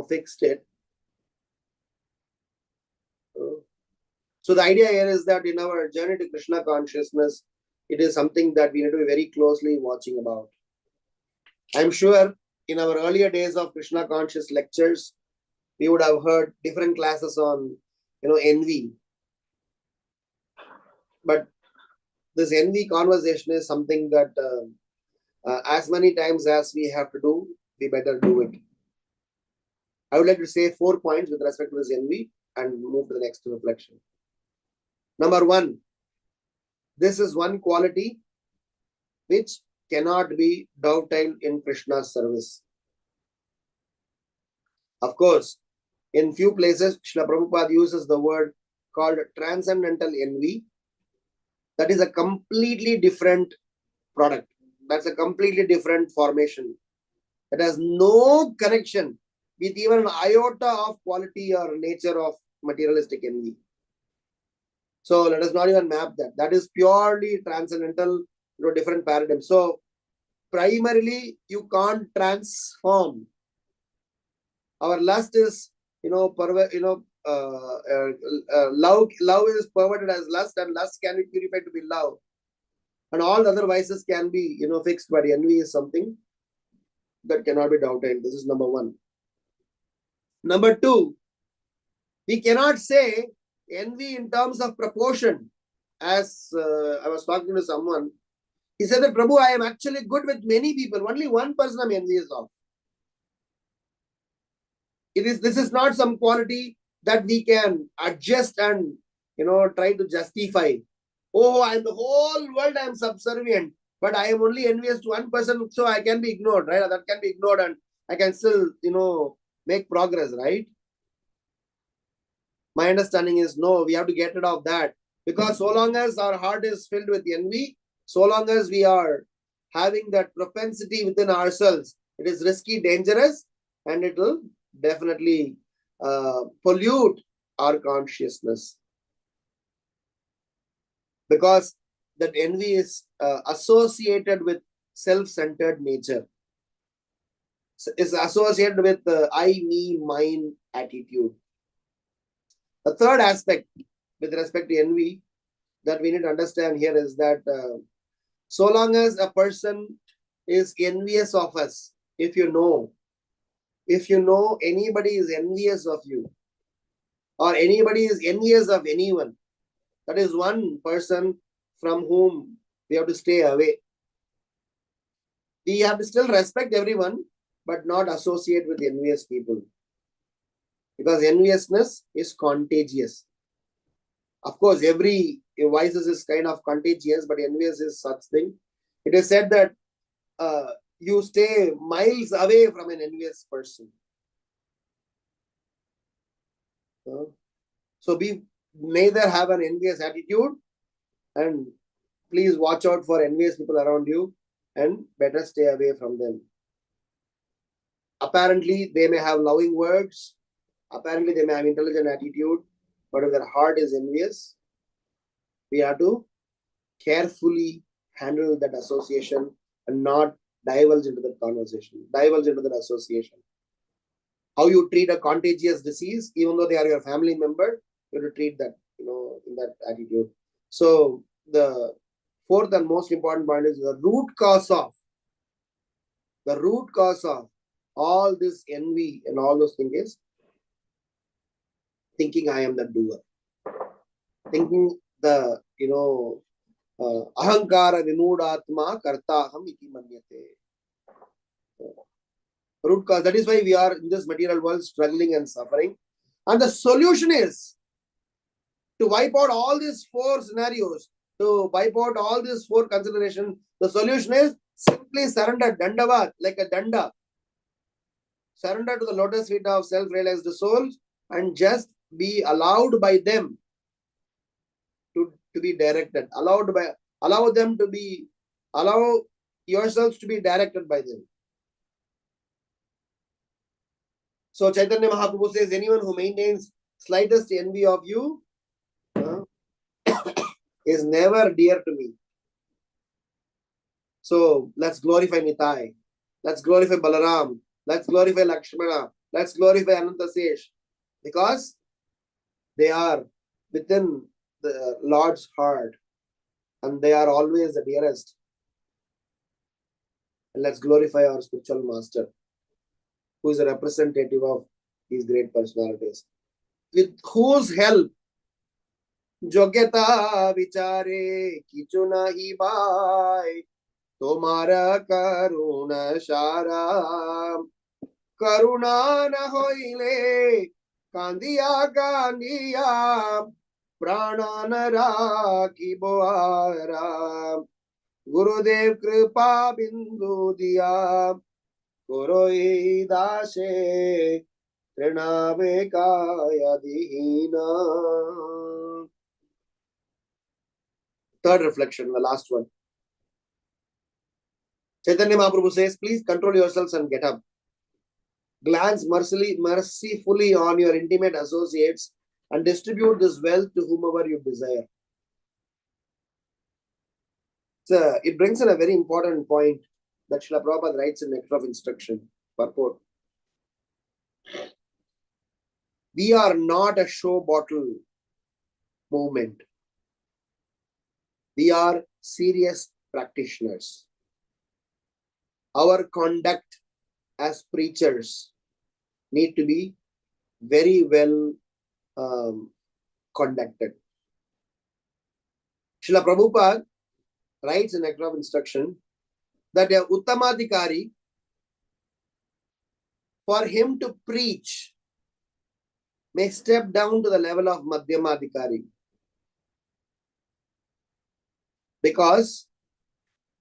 fixed it. So the idea here is that in our journey to Krishna consciousness, it is something that we need to be very closely watching about. I'm sure in our earlier days of Krishna conscious lectures, we would have heard different classes on, envy. But this envy conversation is something that as many times as we have to do, we better do it. I would like to say 4 points with respect to this envy and move to the next reflection. Number 1, this is one quality which cannot be dovetailed in Krishna's service. Of course, in few places, Srila Prabhupada uses the word called transcendental envy. That is a completely different product. That's a completely different formation. That has no connection with even an iota of quality or nature of materialistic envy. So let us not even map that. That is purely transcendental, different paradigm. So primarily, you can't transform. Our lust is, love is perverted as lust, and lust can be purified to be love. And all other vices can be, fixed, but envy is something that cannot be doubted. This is number 1. Number 2, we cannot say envy in terms of proportion. As I was talking to someone, he said that, Prabhu, I am actually good with many people. Only one person I'm envious of. This is not some quality that we can adjust and, try to justify. Oh, I'm the whole world, I am subservient, but I am only envious to one person, so I can be ignored, right? That can be ignored and I can still, make progress, right? My understanding is no, we have to get rid of that, because so long as our heart is filled with envy, so long as we are having that propensity within ourselves, it is risky, dangerous, and it will definitely pollute our consciousness. Because that envy is associated with self-centered nature. It's associated with I, me, mine attitude. The third aspect with respect to envy that we need to understand here is that so long as a person is envious of us, if you know anybody is envious of you, or anybody is envious of anyone, that is one person from whom we have to stay away. We have to still respect everyone, but not associate with envious people. Because enviousness is contagious. Of course, every vices is kind of contagious, but envious is such thing. It is said that you stay miles away from an envious person. So we neither have an envious attitude, and please watch out for envious people around you and better stay away from them. Apparently, they may have loving words. Apparently, they may have intelligent attitude, but if their heart is envious, we have to carefully handle that association and not divulge into the conversation, divulge into the association. How you treat a contagious disease, even though they are your family member, you have to treat that, in that attitude. So the fourth and most important point is the root cause of all this envy and all those things is thinking I am the doer. Thinking the, ahankara vimudatma kartaham iti manyate. Root cause. That is why we are in this material world struggling and suffering. And the solution is to wipe out all these four scenarios, to wipe out all these four considerations. The solution is simply surrender, dandavat, like a danda. Surrender to the lotus feet of self-realized souls and just be allowed by them to be directed. Allow yourselves to be directed by them. So Chaitanya Mahaprabhu says, anyone who maintains slightest envy of you is never dear to me. So let's glorify Nitai. Let's glorify Balaram. Let's glorify Lakshmana. Let's glorify Anantasesh. Because they are within the Lord's heart. And they are always the dearest. And let's glorify our spiritual master, who is a representative of these great personalities. With whose help Jogyata vichare kichu nahi bhai, tomara karuna shara, karuna na hoile, kandiya, prana na rakhi boara, Gurudev kripa bindu diya, Kuroi dashe, trinave kaya dihina. Third reflection, the last one. Chaitanya Mahaprabhu says, please control yourselves and get up. Glance mercifully on your intimate associates and distribute this wealth to whomever you desire. So it brings in a very important point that Srila Prabhupada writes in Nectar of Instruction, purport. We are not a show bottle movement. We are serious practitioners. Our conduct as preachers need to be very well conducted. Srila Prabhupada writes in Nectar of Instruction that a Uttamadhikari, for him to preach, may step down to the level of Madhyamadhikari. Because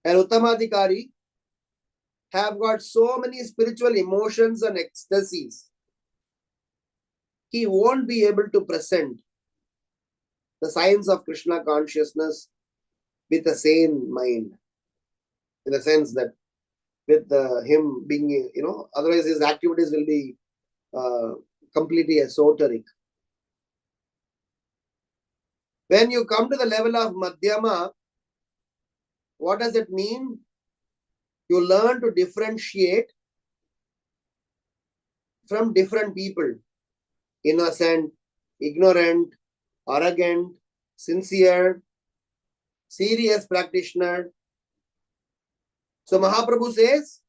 an Uttamadhikari have got so many spiritual emotions and ecstasies, he won't be able to present the science of Krishna consciousness with a sane mind. In the sense that with him being, otherwise his activities will be completely esoteric. When you come to the level of Madhyama, what does it mean? You learn to differentiate from different people. Innocent, ignorant, arrogant, sincere, serious practitioner. So Mahaprabhu says,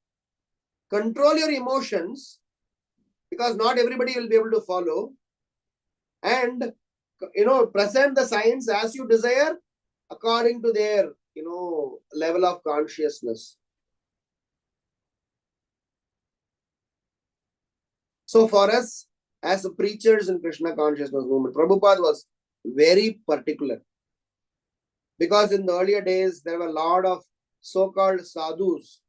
control your emotions, because not everybody will be able to follow, and present the science as you desire according to their level of consciousness. So for us as preachers in Krishna consciousness movement, Prabhupada was very particular, because in the earlier days there were a lot of so-called sadhus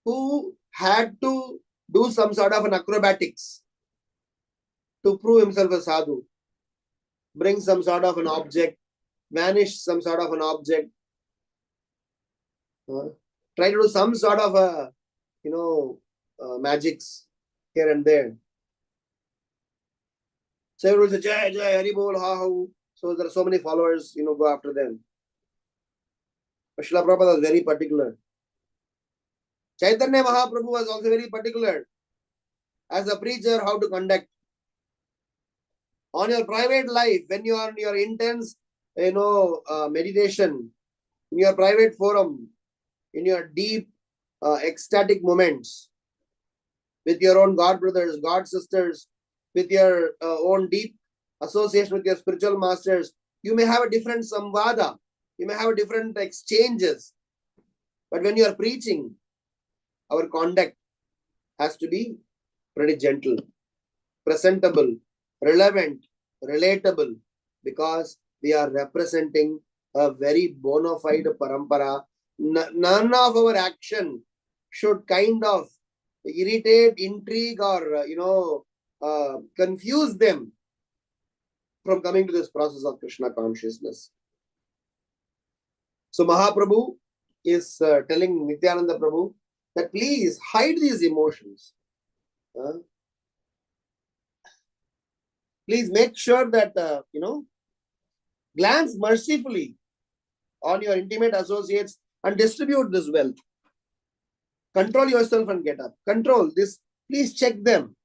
who had to do some sort of an acrobatics to prove himself a sadhu, bring some sort of an object, vanish some sort of an object, try to do some sort of a magics here and there. So everyone says, Jai, Jai, Hari Bol, ha, ha. So there are so many followers, go after them. But Srila Prabhupada was very particular. Chaitanya Mahaprabhu was also very particular as a preacher how to conduct. On your private life, when you are in your intense, meditation, in your private forum, in your deep, ecstatic moments, with your own God brothers, God sisters, with your own deep association with your spiritual masters, you may have a different samvada, you may have different exchanges. But when you are preaching, our conduct has to be pretty gentle, presentable, relevant, relatable, because we are representing a very bona fide parampara. None of our action should kind of irritate, intrigue, or confuse them from coming to this process of Krishna consciousness. So Mahaprabhu is telling Nityananda Prabhu that please hide these emotions. Please make sure that, glance mercifully on your intimate associates and distribute this wealth. Control yourself and get up. Control this. Please check them.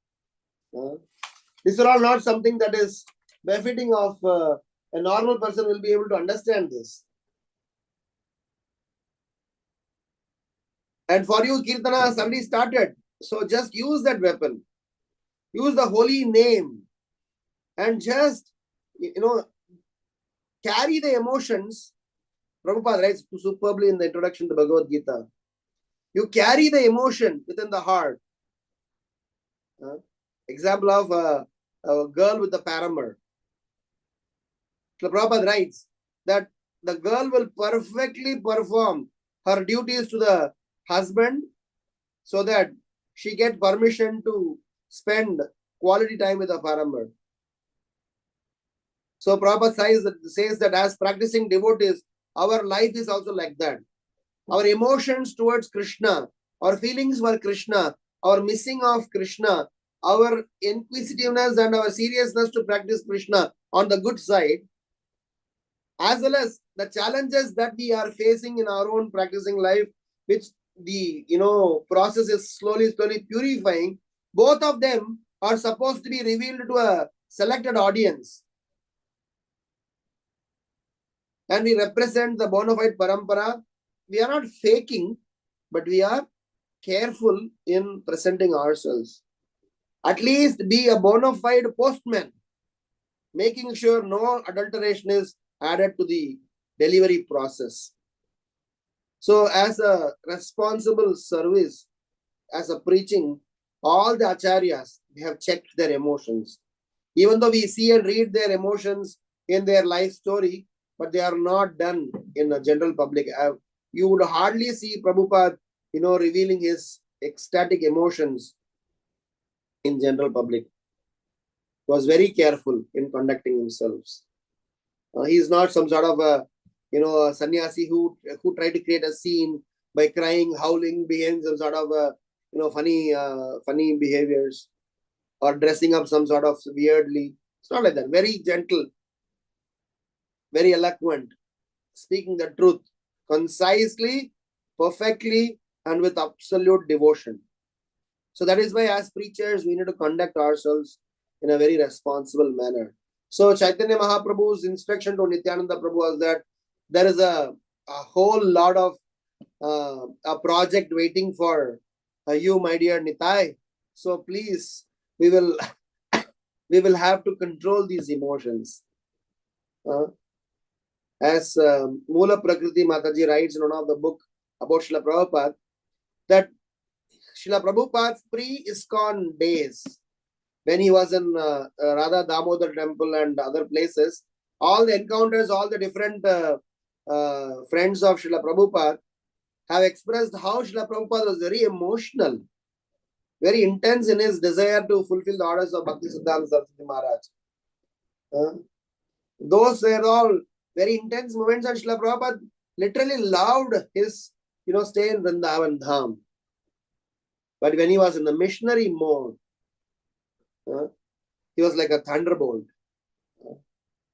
These are all not something that is befitting of a normal person will be able to understand this. And for you, Kirtana has already started. So just use that weapon. Use the holy name. And just, carry the emotions. Prabhupada writes superbly in the introduction to Bhagavad Gita. You carry the emotion within the heart. Example of a girl with a paramour. Prabhupada writes that the girl will perfectly perform her duties to the husband so that she gets permission to spend quality time with a paramour. So Prabhupada says that as practicing devotees, our life is also like that. Our emotions towards Krishna, our feelings for Krishna, our missing of Krishna, our inquisitiveness and our seriousness to practice Krishna on the good side, as well as the challenges that we are facing in our own practicing life, which the process is slowly purifying, both of them are supposed to be revealed to a selected audience. And we represent the bona fide parampara. We are not faking, but we are careful in presenting ourselves. At least be a bona fide postman, making sure no adulteration is added to the delivery process. So as a responsible service, as a preaching, all the acharyas, they have checked their emotions. Even though we see and read their emotions in their life story, but they are not done in the general public. You would hardly see Prabhupada, revealing his ecstatic emotions in general public. He was very careful in conducting himself. He is not some sort of a sannyasi who tried to create a scene by crying, howling, behaving some sort of funny behaviors, or dressing up some sort of weirdly. It's not like that. Very gentle, very eloquent, speaking the truth concisely, perfectly, and with absolute devotion. So that is why as preachers, we need to conduct ourselves in a very responsible manner. So Chaitanya Mahaprabhu's instruction to Nityananda Prabhu was that there is a whole lot of a project waiting for you, my dear Nitai. So please, we will we will have to control these emotions. As Mula Prakriti Mataji writes in one of the book about Srila Prabhupada, that Srila Prabhupada's pre-ISKCON days, when he was in Radha Damodar temple and other places, all the encounters, all the different friends of Srila Prabhupada have expressed how Srila Prabhupada was very emotional, very intense in his desire to fulfill the orders of Bhakti Siddhanta Saraswati Maharaj. Those were all very intense moments, and Srila Prabhupada literally loved his, stay in Vrindavan Dham. But when he was in the missionary mode, he was like a thunderbolt.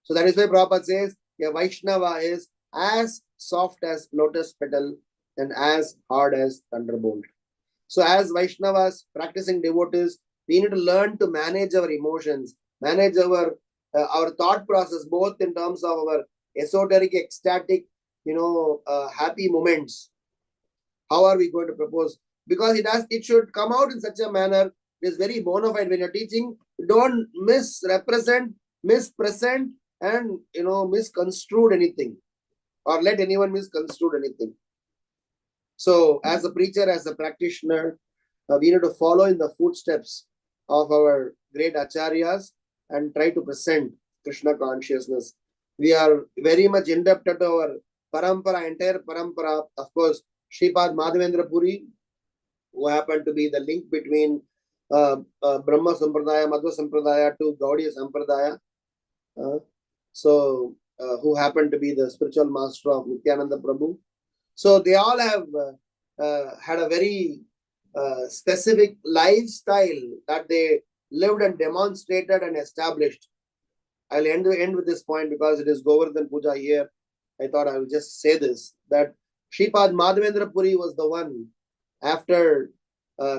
So that is why Prabhupada says, a Vaishnava is as soft as lotus petal and as hard as thunderbolt. So as Vaishnavas, practicing devotees, we need to learn to manage our emotions, manage our thought process, both in terms of our esoteric, ecstatic, happy moments. How are we going to propose? Because it should come out in such a manner. It is very bona fide when you're teaching. Don't misrepresent, mispresent, and misconstrued anything, or let anyone misconstrued anything. So, as a preacher, as a practitioner, we need to follow in the footsteps of our great acharyas and try to present Krishna consciousness. We are very much indebted to our parampara, entire parampara. Of course, Shripad Madhavendra Puri, who happened to be the link between Brahma Sampradaya, Madhva Sampradaya to Gaudiya Sampradaya. Who happened to be the spiritual master of Nityananda Prabhu. So they all have had a very specific lifestyle that they lived and demonstrated and established. I'll end with this point because it is Govardhan Puja here. I thought I will just say this, that Shripad Madhavendra Puri was the one after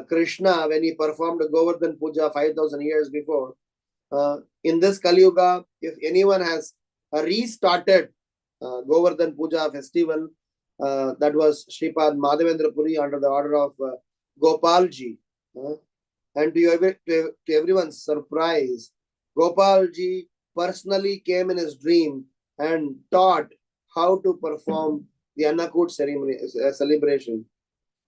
Krishna, when he performed Govardhan Puja 5,000 years before. In this Kali Yuga, if anyone has restarted Govardhan Puja festival, that was Shripad Madhavendra Puri under the order of Gopalji. And to everyone's surprise, Gopalji personally came in his dream and taught how to perform the Annakut ceremony celebration.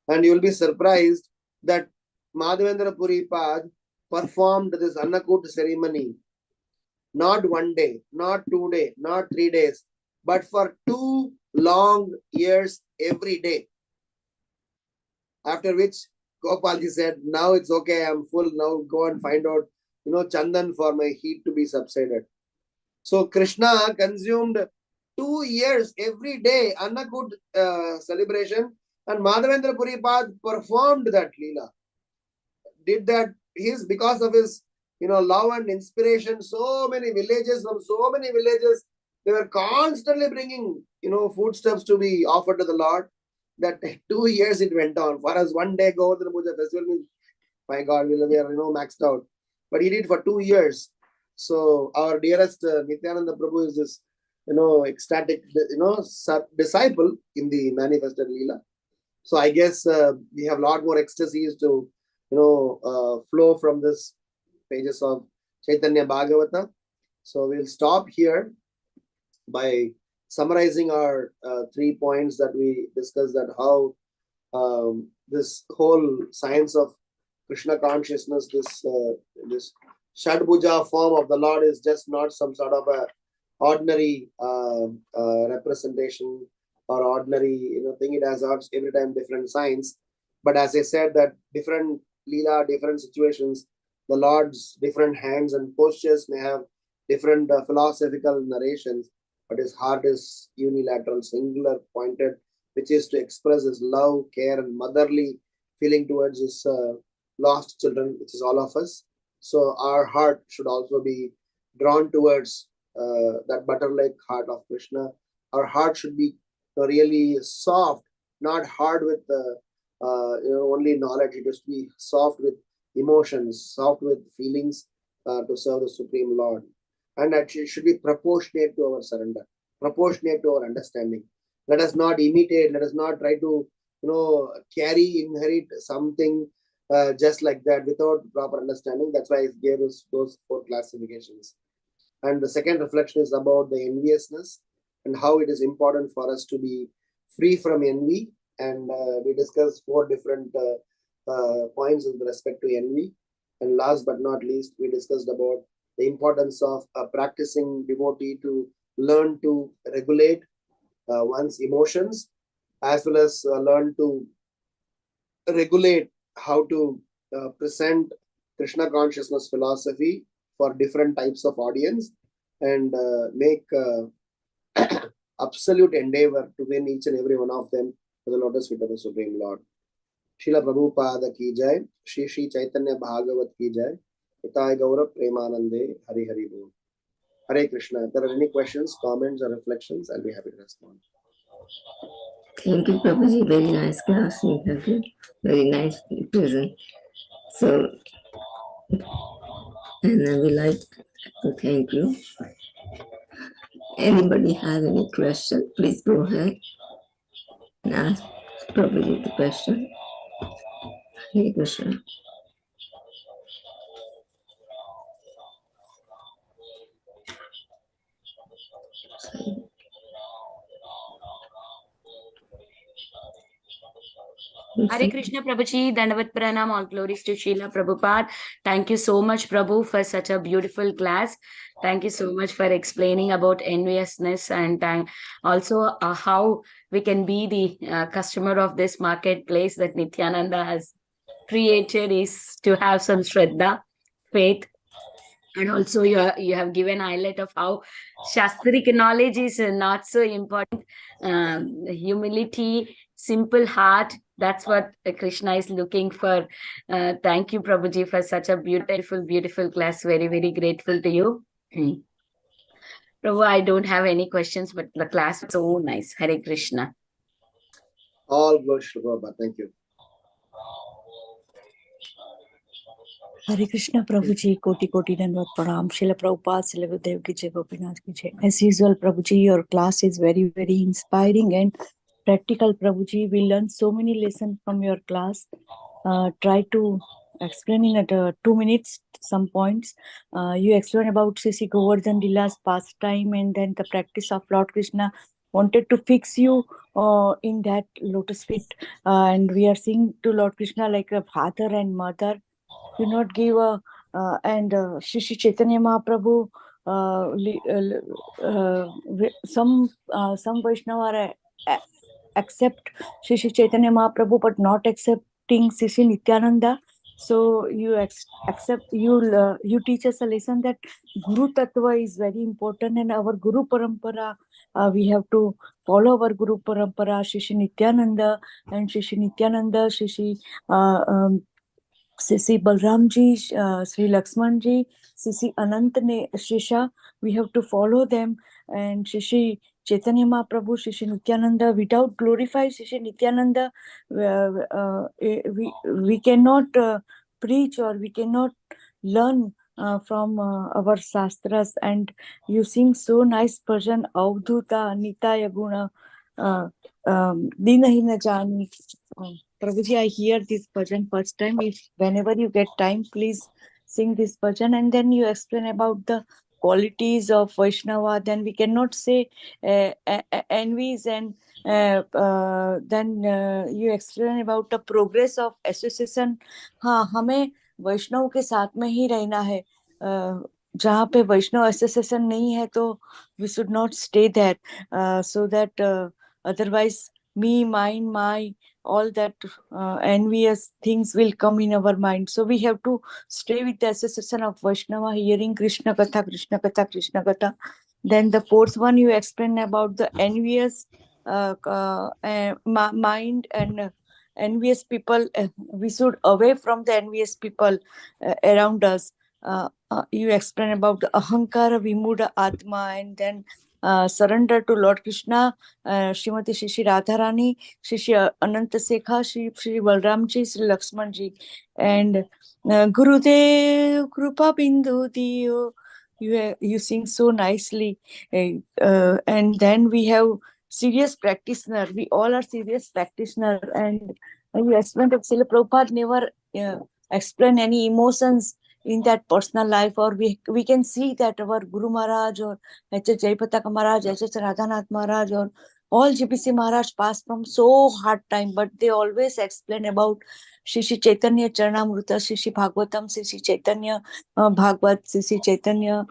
And you will be surprised that Madhavendra Puri Pad performed this Annakut ceremony not 1 day, not 2 days, not 3 days, but for 2 long years every day. After which Gopalji said, now it's okay, I'm full, now go and find out, Chandan for my heat to be subsided. So Krishna consumed 2 years every day Annakut celebration, and Madhavendra Puri Pad performed that Leela. Did that because of his love and inspiration. So many villages, from so many villages, they were constantly bringing foodstuffs to be offered to the Lord. That 2 years it went on. For us, 1 day Govardhan Puja festival means, my God, we are maxed out. But he did for 2 years. So our dearest Nityananda Prabhu is this ecstatic disciple in the manifested Leela. So I guess we have a lot more ecstasies to flow from this pages of Caitanya Bhagavata. So we'll stop here by summarizing our 3 points that we discussed, that how this whole science of Krishna consciousness, this Shadbhuja form of the Lord is just not some sort of a ordinary representation or ordinary thing. It has every time different signs. But as I said, that different Leela, different situations, the Lord's different hands and postures may have different philosophical narrations, but his heart is unilateral, singular, pointed, which is to express his love, care, and motherly feeling towards his lost children, which is all of us. So our heart should also be drawn towards that butter-like heart of Krishna. Our heart should be really soft, not hard with only knowledge. It has to be soft with emotions, soft with feelings, to serve the Supreme Lord. And that should be proportionate to our surrender, proportionate to our understanding. Let us not imitate, let us not try to, inherit something just like that without proper understanding. That's why it gave us those 4 classifications. And the second reflection is about the enviousness and how it is important for us to be free from envy. And we discussed 4 different points with respect to envy. And last but not least, we discussed about the importance of a practicing devotee to learn to regulate one's emotions, as well as learn to regulate how to present Krishna consciousness philosophy for different types of audience, and make absolute endeavor to win each and every one of them to the lotus feet of the Supreme Lord. Srila Prabhupada ki jai, Shri Caitanya Bhagavata ki jai, Hitai Gaurav Premanande, Hari Hari Bol. Hare Krishna. If there are any questions, comments, or reflections, I'll be happy to respond. Thank you, Prabhuji. Very nice class. You have a very nice present. So, and I would like to thank you. Anybody have any question? Please go ahead and ask Prabhuji the question. Hare Krishna. Hare Krishna Prabhuji, Dandavat Pranam, all glories to Srila Prabhupada. Thank you so much, Prabhu, for such a beautiful class. Thank you so much for explaining about enviousness and also how we can be the customer of this marketplace that Nityananda has created is to have some Shraddha, faith. And also you have given highlight of how Shastric knowledge is not so important. Humility, simple heart, that's what Krishna is looking for. Thank you, Prabhuji, for such a beautiful, beautiful class. Very, very grateful to you. Prabhu, I don't have any questions, but the class was so nice. Hare Krishna. All glories to Prabhupada. Thank you. Hare Krishna Prabhuji, Koti Koti Dandavat Pranam, Srila Prabhupada, Srila Gurudev ki jai, Gopinath ki jai. As usual, Prabhuji, your class is very, very inspiring and practical, Prabhuji. We learned so many lessons from your class. Try to explain in 2 minutes some points. You explained about Sisi Govardhan Lila's pastime and then the practice of Lord Krishna wanted to fix you in that lotus feet. And we are seeing to Lord Krishna like a father and mother. Do not give a and Shri Chaitanya Mahaprabhu. Some Vaishnava accept Shri Chaitanya Mahaprabhu, but not accepting Shri Nityananda. So you accept, you teach us a lesson that Guru Tattva is very important, and our Guru Parampara, we have to follow our Guru Parampara, Shri Nityananda, and Shri Nityananda, Shri Sisi Balramji, Sri Lakshmanji, Sisi Anant Shrisha, we have to follow them, and Shri Chaitanya Mahaprabhu, Shri Nityananda. Without glorify Shri Nityananda, we cannot preach or we cannot learn from our Shastras. And you sing so nice bhajan, Avdhuta Nitaya Guna Dinahina Jani. Prabhuji, I hear this bhajan first time. If whenever you get time, please sing this bhajan, and then you explain about the qualities of Vaishnava. Then we cannot say envies, and then you explain about the progress of association. हाँ, हमें वैष्णव के साथ में ही रहना है. जहाँ पे वैष्णव association नहीं है तो we should not stay there, so that otherwise me, mine, my, all that envious things will come in our mind. So we have to stay with the association of Vaishnava, hearing Krishna Katha, Krishna Katha, Krishna Katha. Then the 4th one, you explain about the envious mind and envious people. We should away from the envious people around us. You explain about the ahankara vimuda atma, and then surrender to Lord Krishna, Srimati Shri Radharani, Shri Ananta Sekha, Shri Balram ji, Shri Lakshman ji, and Gurudev Krupa Bindu Diyo. You sing so nicely, and then we have serious practitioner. We all are serious practitioner, and you explained that Srila Prabhupada never explain any emotions in that personal life, or we can see that our Guru Maharaj or H.H. Jayapataka Maharaj, H.H. Radhanath Maharaj, or all GPC Maharaj passed from so hard time, but they always explain about Shri Chaitanya Charanamrita, Shri Bhagavatam, Shri Chaitanya Bhagavat, Shri Chaitanya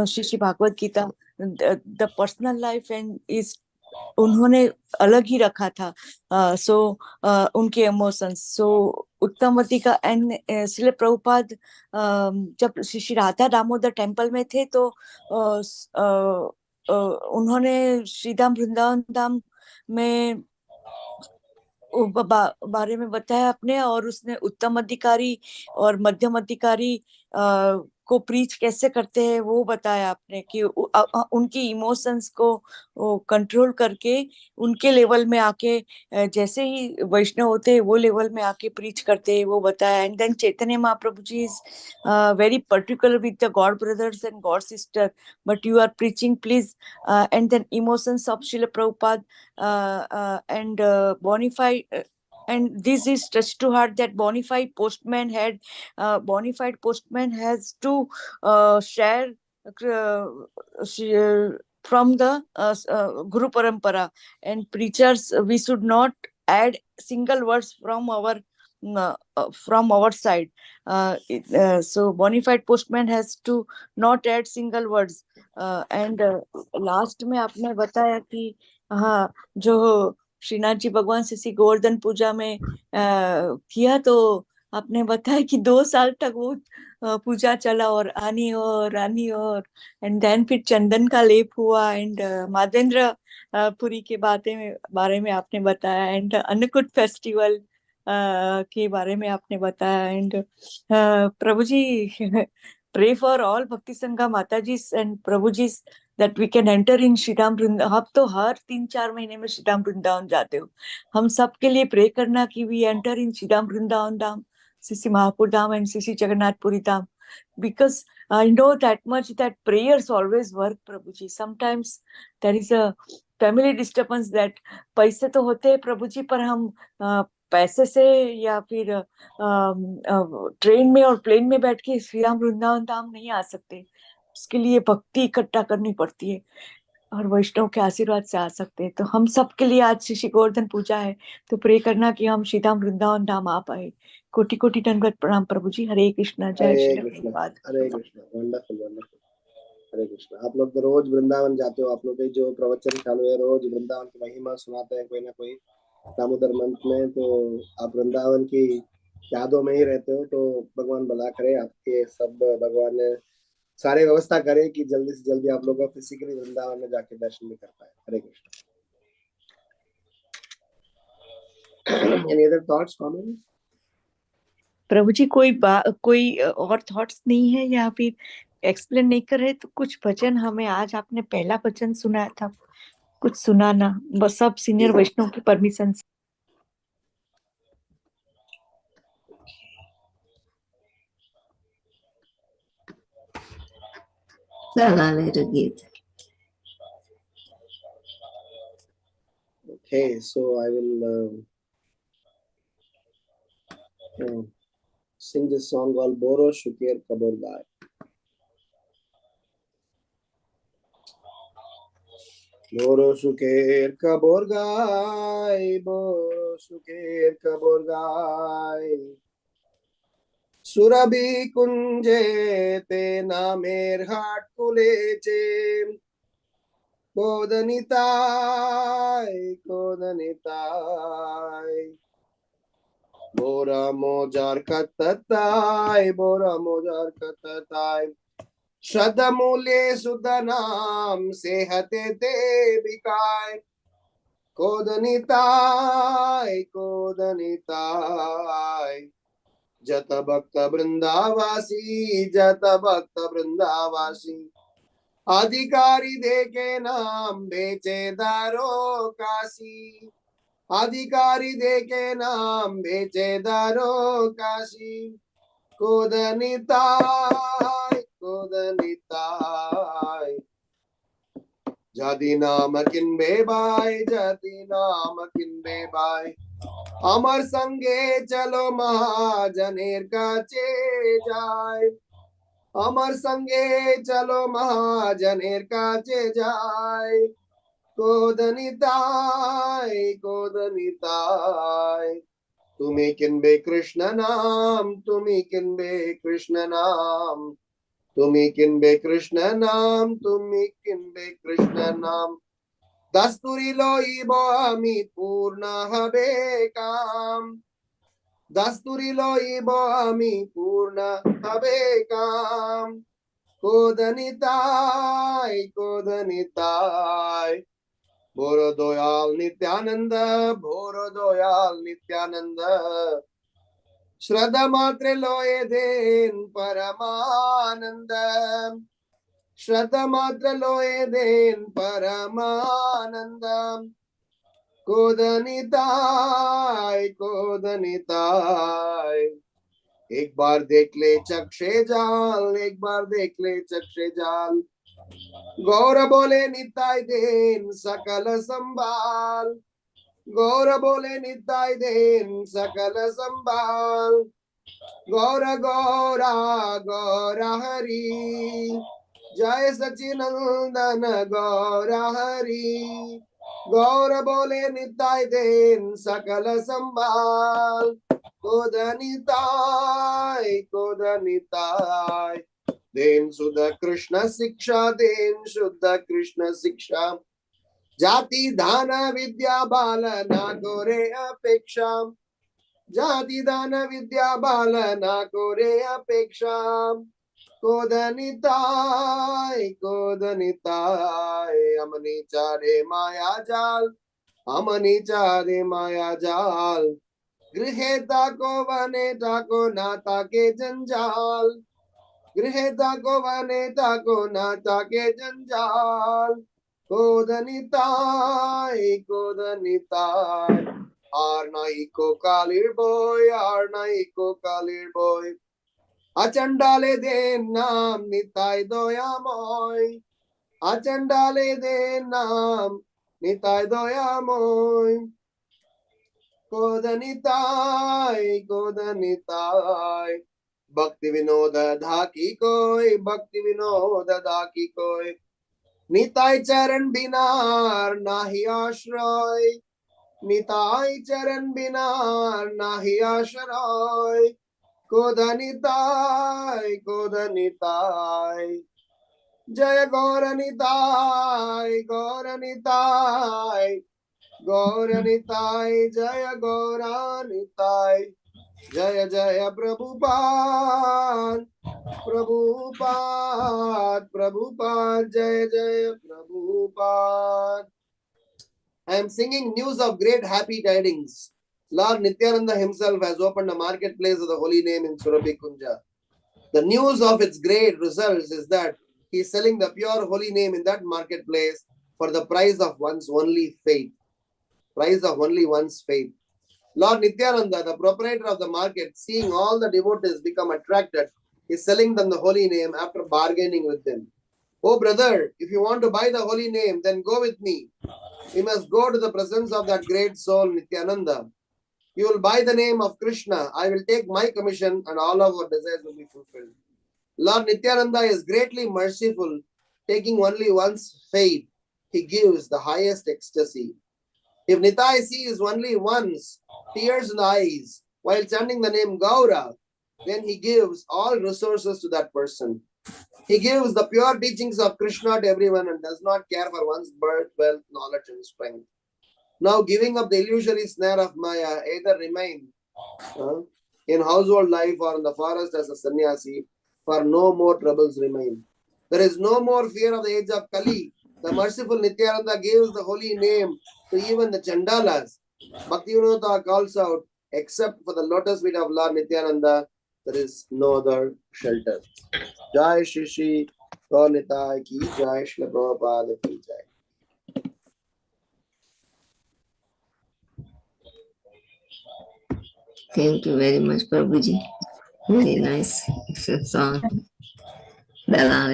Shri Bhagavad Gita. The personal life and is उन्होंने अलग ही रखा था. सो उनके emotions, सो उत्तमवती का. And Srila Prabhupada जब Shri Radha Damodar temple में थे तो उन्होंने श्रीधाम वृंदावन धाम में बारे में बताया अपने, और उसने उत्तम अधिकारी और मध्यम अधिकारी को प्रीच कैसे करते हैं वो बताया आपने, कि उनकी इमोशंस को कंट्रोल करके उनके लेवल में आके जैसे ही वैष्णव होते हैं वो लेवल में आके प्रीच करते हैं वो बताया. And then Chaitanya Mahaprabhu ji is very particular with the god brothers and god sister, but you are preaching please. And then emotions of Srila Prabhupada and Bonify, and this is touch to heart that Bonify postman had Bonify postman has to share from the Guru Parampara, and preachers we should not add single words from our side. So Bonify postman has to not add single words. And last में आपने बताया कि हाँ, जो श्रीनाथ जी भगवान श्री गोवर्धन पूजा में किया, तो आपने बताया कि 2 साल तक वो पूजा चला, और आनी और एंड देन फिर चंदन का लेप हुआ, एंड माधवेंद्र पुरी के बारे में आपने बताया, एंड अन्नकूट फेस्टिवल के बारे में आपने बताया. And Prabhu ji pray for all Bhakti Sangha Mataji's and Prabhuji's that we can enter in Shriram Vrindavan. आप तो हर 3-4 महीने में श्रीराम वृंदावन जाते हो. हम सब के लिए प्रे करना कि we enter in Shriram Vrindavan Dham, Shri Mahapur Dham and Shri Jagannathpuri Dham, because I know that much that prayers always work, Prabhu ji. Sometimes there is a family disturbance that पैसे तो होते हैं प्रभु जी, पर हम पैसे से या फिर ट्रेन में और प्लेन में बैठ के श्रीराम वृंदावन धाम नहीं आ सकते. उसके लिए भक्ति इकट्ठा करनी पड़ती है, और वैष्णव के आशीर्वाद से आ सकते हैं. तो हम सब के लिए आज श्री गोवर्धन पूजा है, तो प्रे करना कि हम श्रीधाम वृंदावन धाम आ पाए. कोटि कोटि दंडवत प्रणाम प्रभु जी. हरे कृष्णा. जय श्री प्रभुपाद. हरे कृष्णा. Wonderful wonderful. हरे कृष्णा. आप लोग तो रोज वृंदावन जाते हो, आप लोग के जो प्रवचन चालू है रोज वृंदावन की महिमा सुनाते हैं कोई ना कोई दामोदर मंथ में, तो आप वृंदावन की यादों में ही रहते हो. तो भगवान भला करे, आपके सब भगवान ने सारे व्यवस्था करे कि जल्दी से जल्दी आप लोग का फिजिकली वृंदावन में जाके दर्शन भी कर पाए. हरे Krishna. Any other thoughts, comments? प्रभु जी कोई और थॉट्स नहीं है, या फिर एक्सप्लेन नहीं कर रहे तो कुछ भजन हमें, आज आपने पहला भजन सुनाया था, कुछ सुनाना बस, सब सीनियर वैष्णव की परमिशन से. Okay, so I will sing this song called Boro Shuker Kaborgai. Boro Shuker Kaborgai, Boro Shuker Kaborgai, Surabhi Kunje te namer hat kuleche, Kodanitai, Kodanitai, Bora mojar katatai, Bora mojar katatai, Shadamule Sudanam Sehate Devikai, Kodanitai, Kodanitai, Jata Bhakta Vrindavasi, Jata Bhakta Vrindavasi, अधिकारी देखे नाम बेचेदारो काशी, अधिकारी देखे नाम बेचेदारो काशी, कोदनिताय कोदनिताय, जाति नाम किन्बे bye, जाति नाम किन्बे बाय, अमर संगे चलो महाजनेर काचे जाय, अमर संगे चलो महाजनेर काचे जाय, कोदनिताय कोदनिताय, तुम्हें किन्बे कृष्ण नाम, तुम्हें किन्बे कृष्ण नाम, तुम्हें किन्बे कृष्ण नाम, तुम्हें किन्बे कृष्ण नाम, दस्तुरिलो इबो अमी पूर्ण हबे काम, दस्तुरिलो इबो अमी पूर्ण हबे काम, कोदनिताय कोदनिताय, भोरो दयाल नित्यानंद, भोरो दयाल नित्यानंद, श्रद्धा मात्र लोए देन परमानंद, श्रद्धा मात्र लोए देन परमानंद, कोदनिताय कोदनिताय, एक बार देख ले चक्षे जाल, एक बार देख ले चक्षे जाल, गौर बोले निताय देन सकल संभाल, गौर बोले निताय देन सकल संभाल, गौर गौरा गौरा हरि, जय सचिनंदन गौरा हरि, गौर बोले निताय देन सकल संभाल, कोदनिताय कोदनिताय, देन शुद्ध कृष्ण शिक्षा, देन शुद्ध कृष्ण शिक्षा, जाति दान विद्या बाल ना कोरे अपेक्षा, जाति दान विद्या बाल ना कोरे अपेक्षा, कोदनिताय कोदनिताय, अमनी चारे माया जाल, अमनी चारे माया जाल, गृहे ताको वने ताको नाता के जंजाल, गृहे ताको वने ताको नाता के जंजाल, कोदनिताय कोदनिताय, आर नाई को कालिर बोय, आर नाई को कालिर बोय, अचंडाले दे नाम निताय दयामय, अचंडाले दे नाम निताय दयामय, कोदनिताय कोदनिताय, भक्ति विनोद धाकी कोय, भक्ति विनोद धाकी कोय, निताय चरण बिनार नाही आश्रय, निताय चरण बिनार नाही आश्रय, कोदनिताय कोदनिताय, जय गौरनिताय गौरनिताय, गौरनिताय जय गौरनिताय, जय जय प्रभुपाद प्रभुपाद प्रभुपाद, जय जय Prabhupada. I am singing news of great happy tidings. Lord Nityananda himself has opened a marketplace of the holy name in Surabhi Kunja. The news of its great results is that he is selling the pure holy name in that marketplace for the price of one's only faith. Price of only one's faith. Lord Nityananda, the proprietor of the market, seeing all the devotees become attracted, is selling them the holy name after bargaining with them. Oh brother, if you want to buy the holy name, then go with me. We must go to the presence of that great soul Nityananda. You will buy the name of Krishna. I will take my commission and all of our desires will be fulfilled. Lord Nityananda is greatly merciful, taking only one's faith. He gives the highest ecstasy. If Nitai sees only once tears in the eyes while chanting the name Gaura, then he gives all resources to that person. He gives the pure teachings of Krishna to everyone and does not care for one's birth, wealth, knowledge, and strength. Now, giving up the illusory snare of Maya, either remain in household life or in the forest as a sannyasi, for no more troubles remain. There is no more fear of the age of Kali. The merciful Nityananda gives the holy name to even the Chandalas. Bhaktivinoda calls out, except for the lotus feet of Lord Nityananda, there is no other shelter. Jai Shri Shri Gaur Nitai ki jai, Srila Prabhupada ki jai. Thank you very much, Prabhuji. Very nice song. Bella,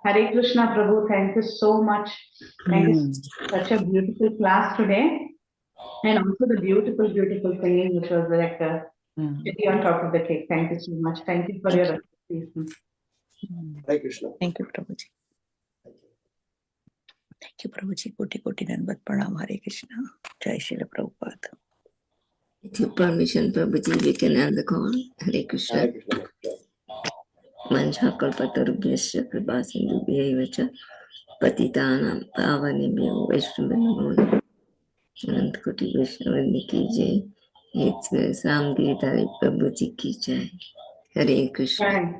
Hare Krishna Prabhu, thank you so much. Thank you. Such a beautiful class today. And also the beautiful, beautiful singing, which was like a cherry on top of the cake. Thank you so much. Thank you for your appreciation. Hare Krishna. Thank you, Prabhuji. Thank you, Prabhuji. Koti Koti Dandavat Pranam. Hare Krishna. Jai Srila Prabhupada. with your permission, Prabhuji, we can end the call. Hare Krishna. Hare Krishna. Manchakalpatarubhyasya kripasindubhyaiva cha patitanam pavanebhyo vaishnavamo Anantakoti Vaishnavani ki jai. HG Ramgiridhari Prabhuji ki jai. Hare Krishna. Right.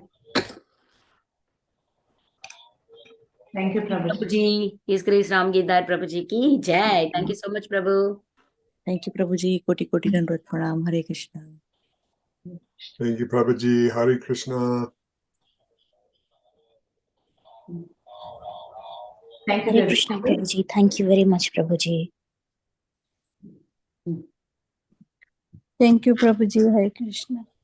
Thank you, Prabhuji. Prabhuji, His Grace Ramgiridhari Prabhuji ki jai. Thank you so much, Prabhu. Thank you, Prabhuji. Koti Koti Dandavat Pranam. Hare Krishna. Thank you, Prabhuji. Hare Krishna. Thank you, Hare Krishna, Prabhuji. Thank you very much, Prabhuji. Thank you, Prabhuji. Hare Krishna.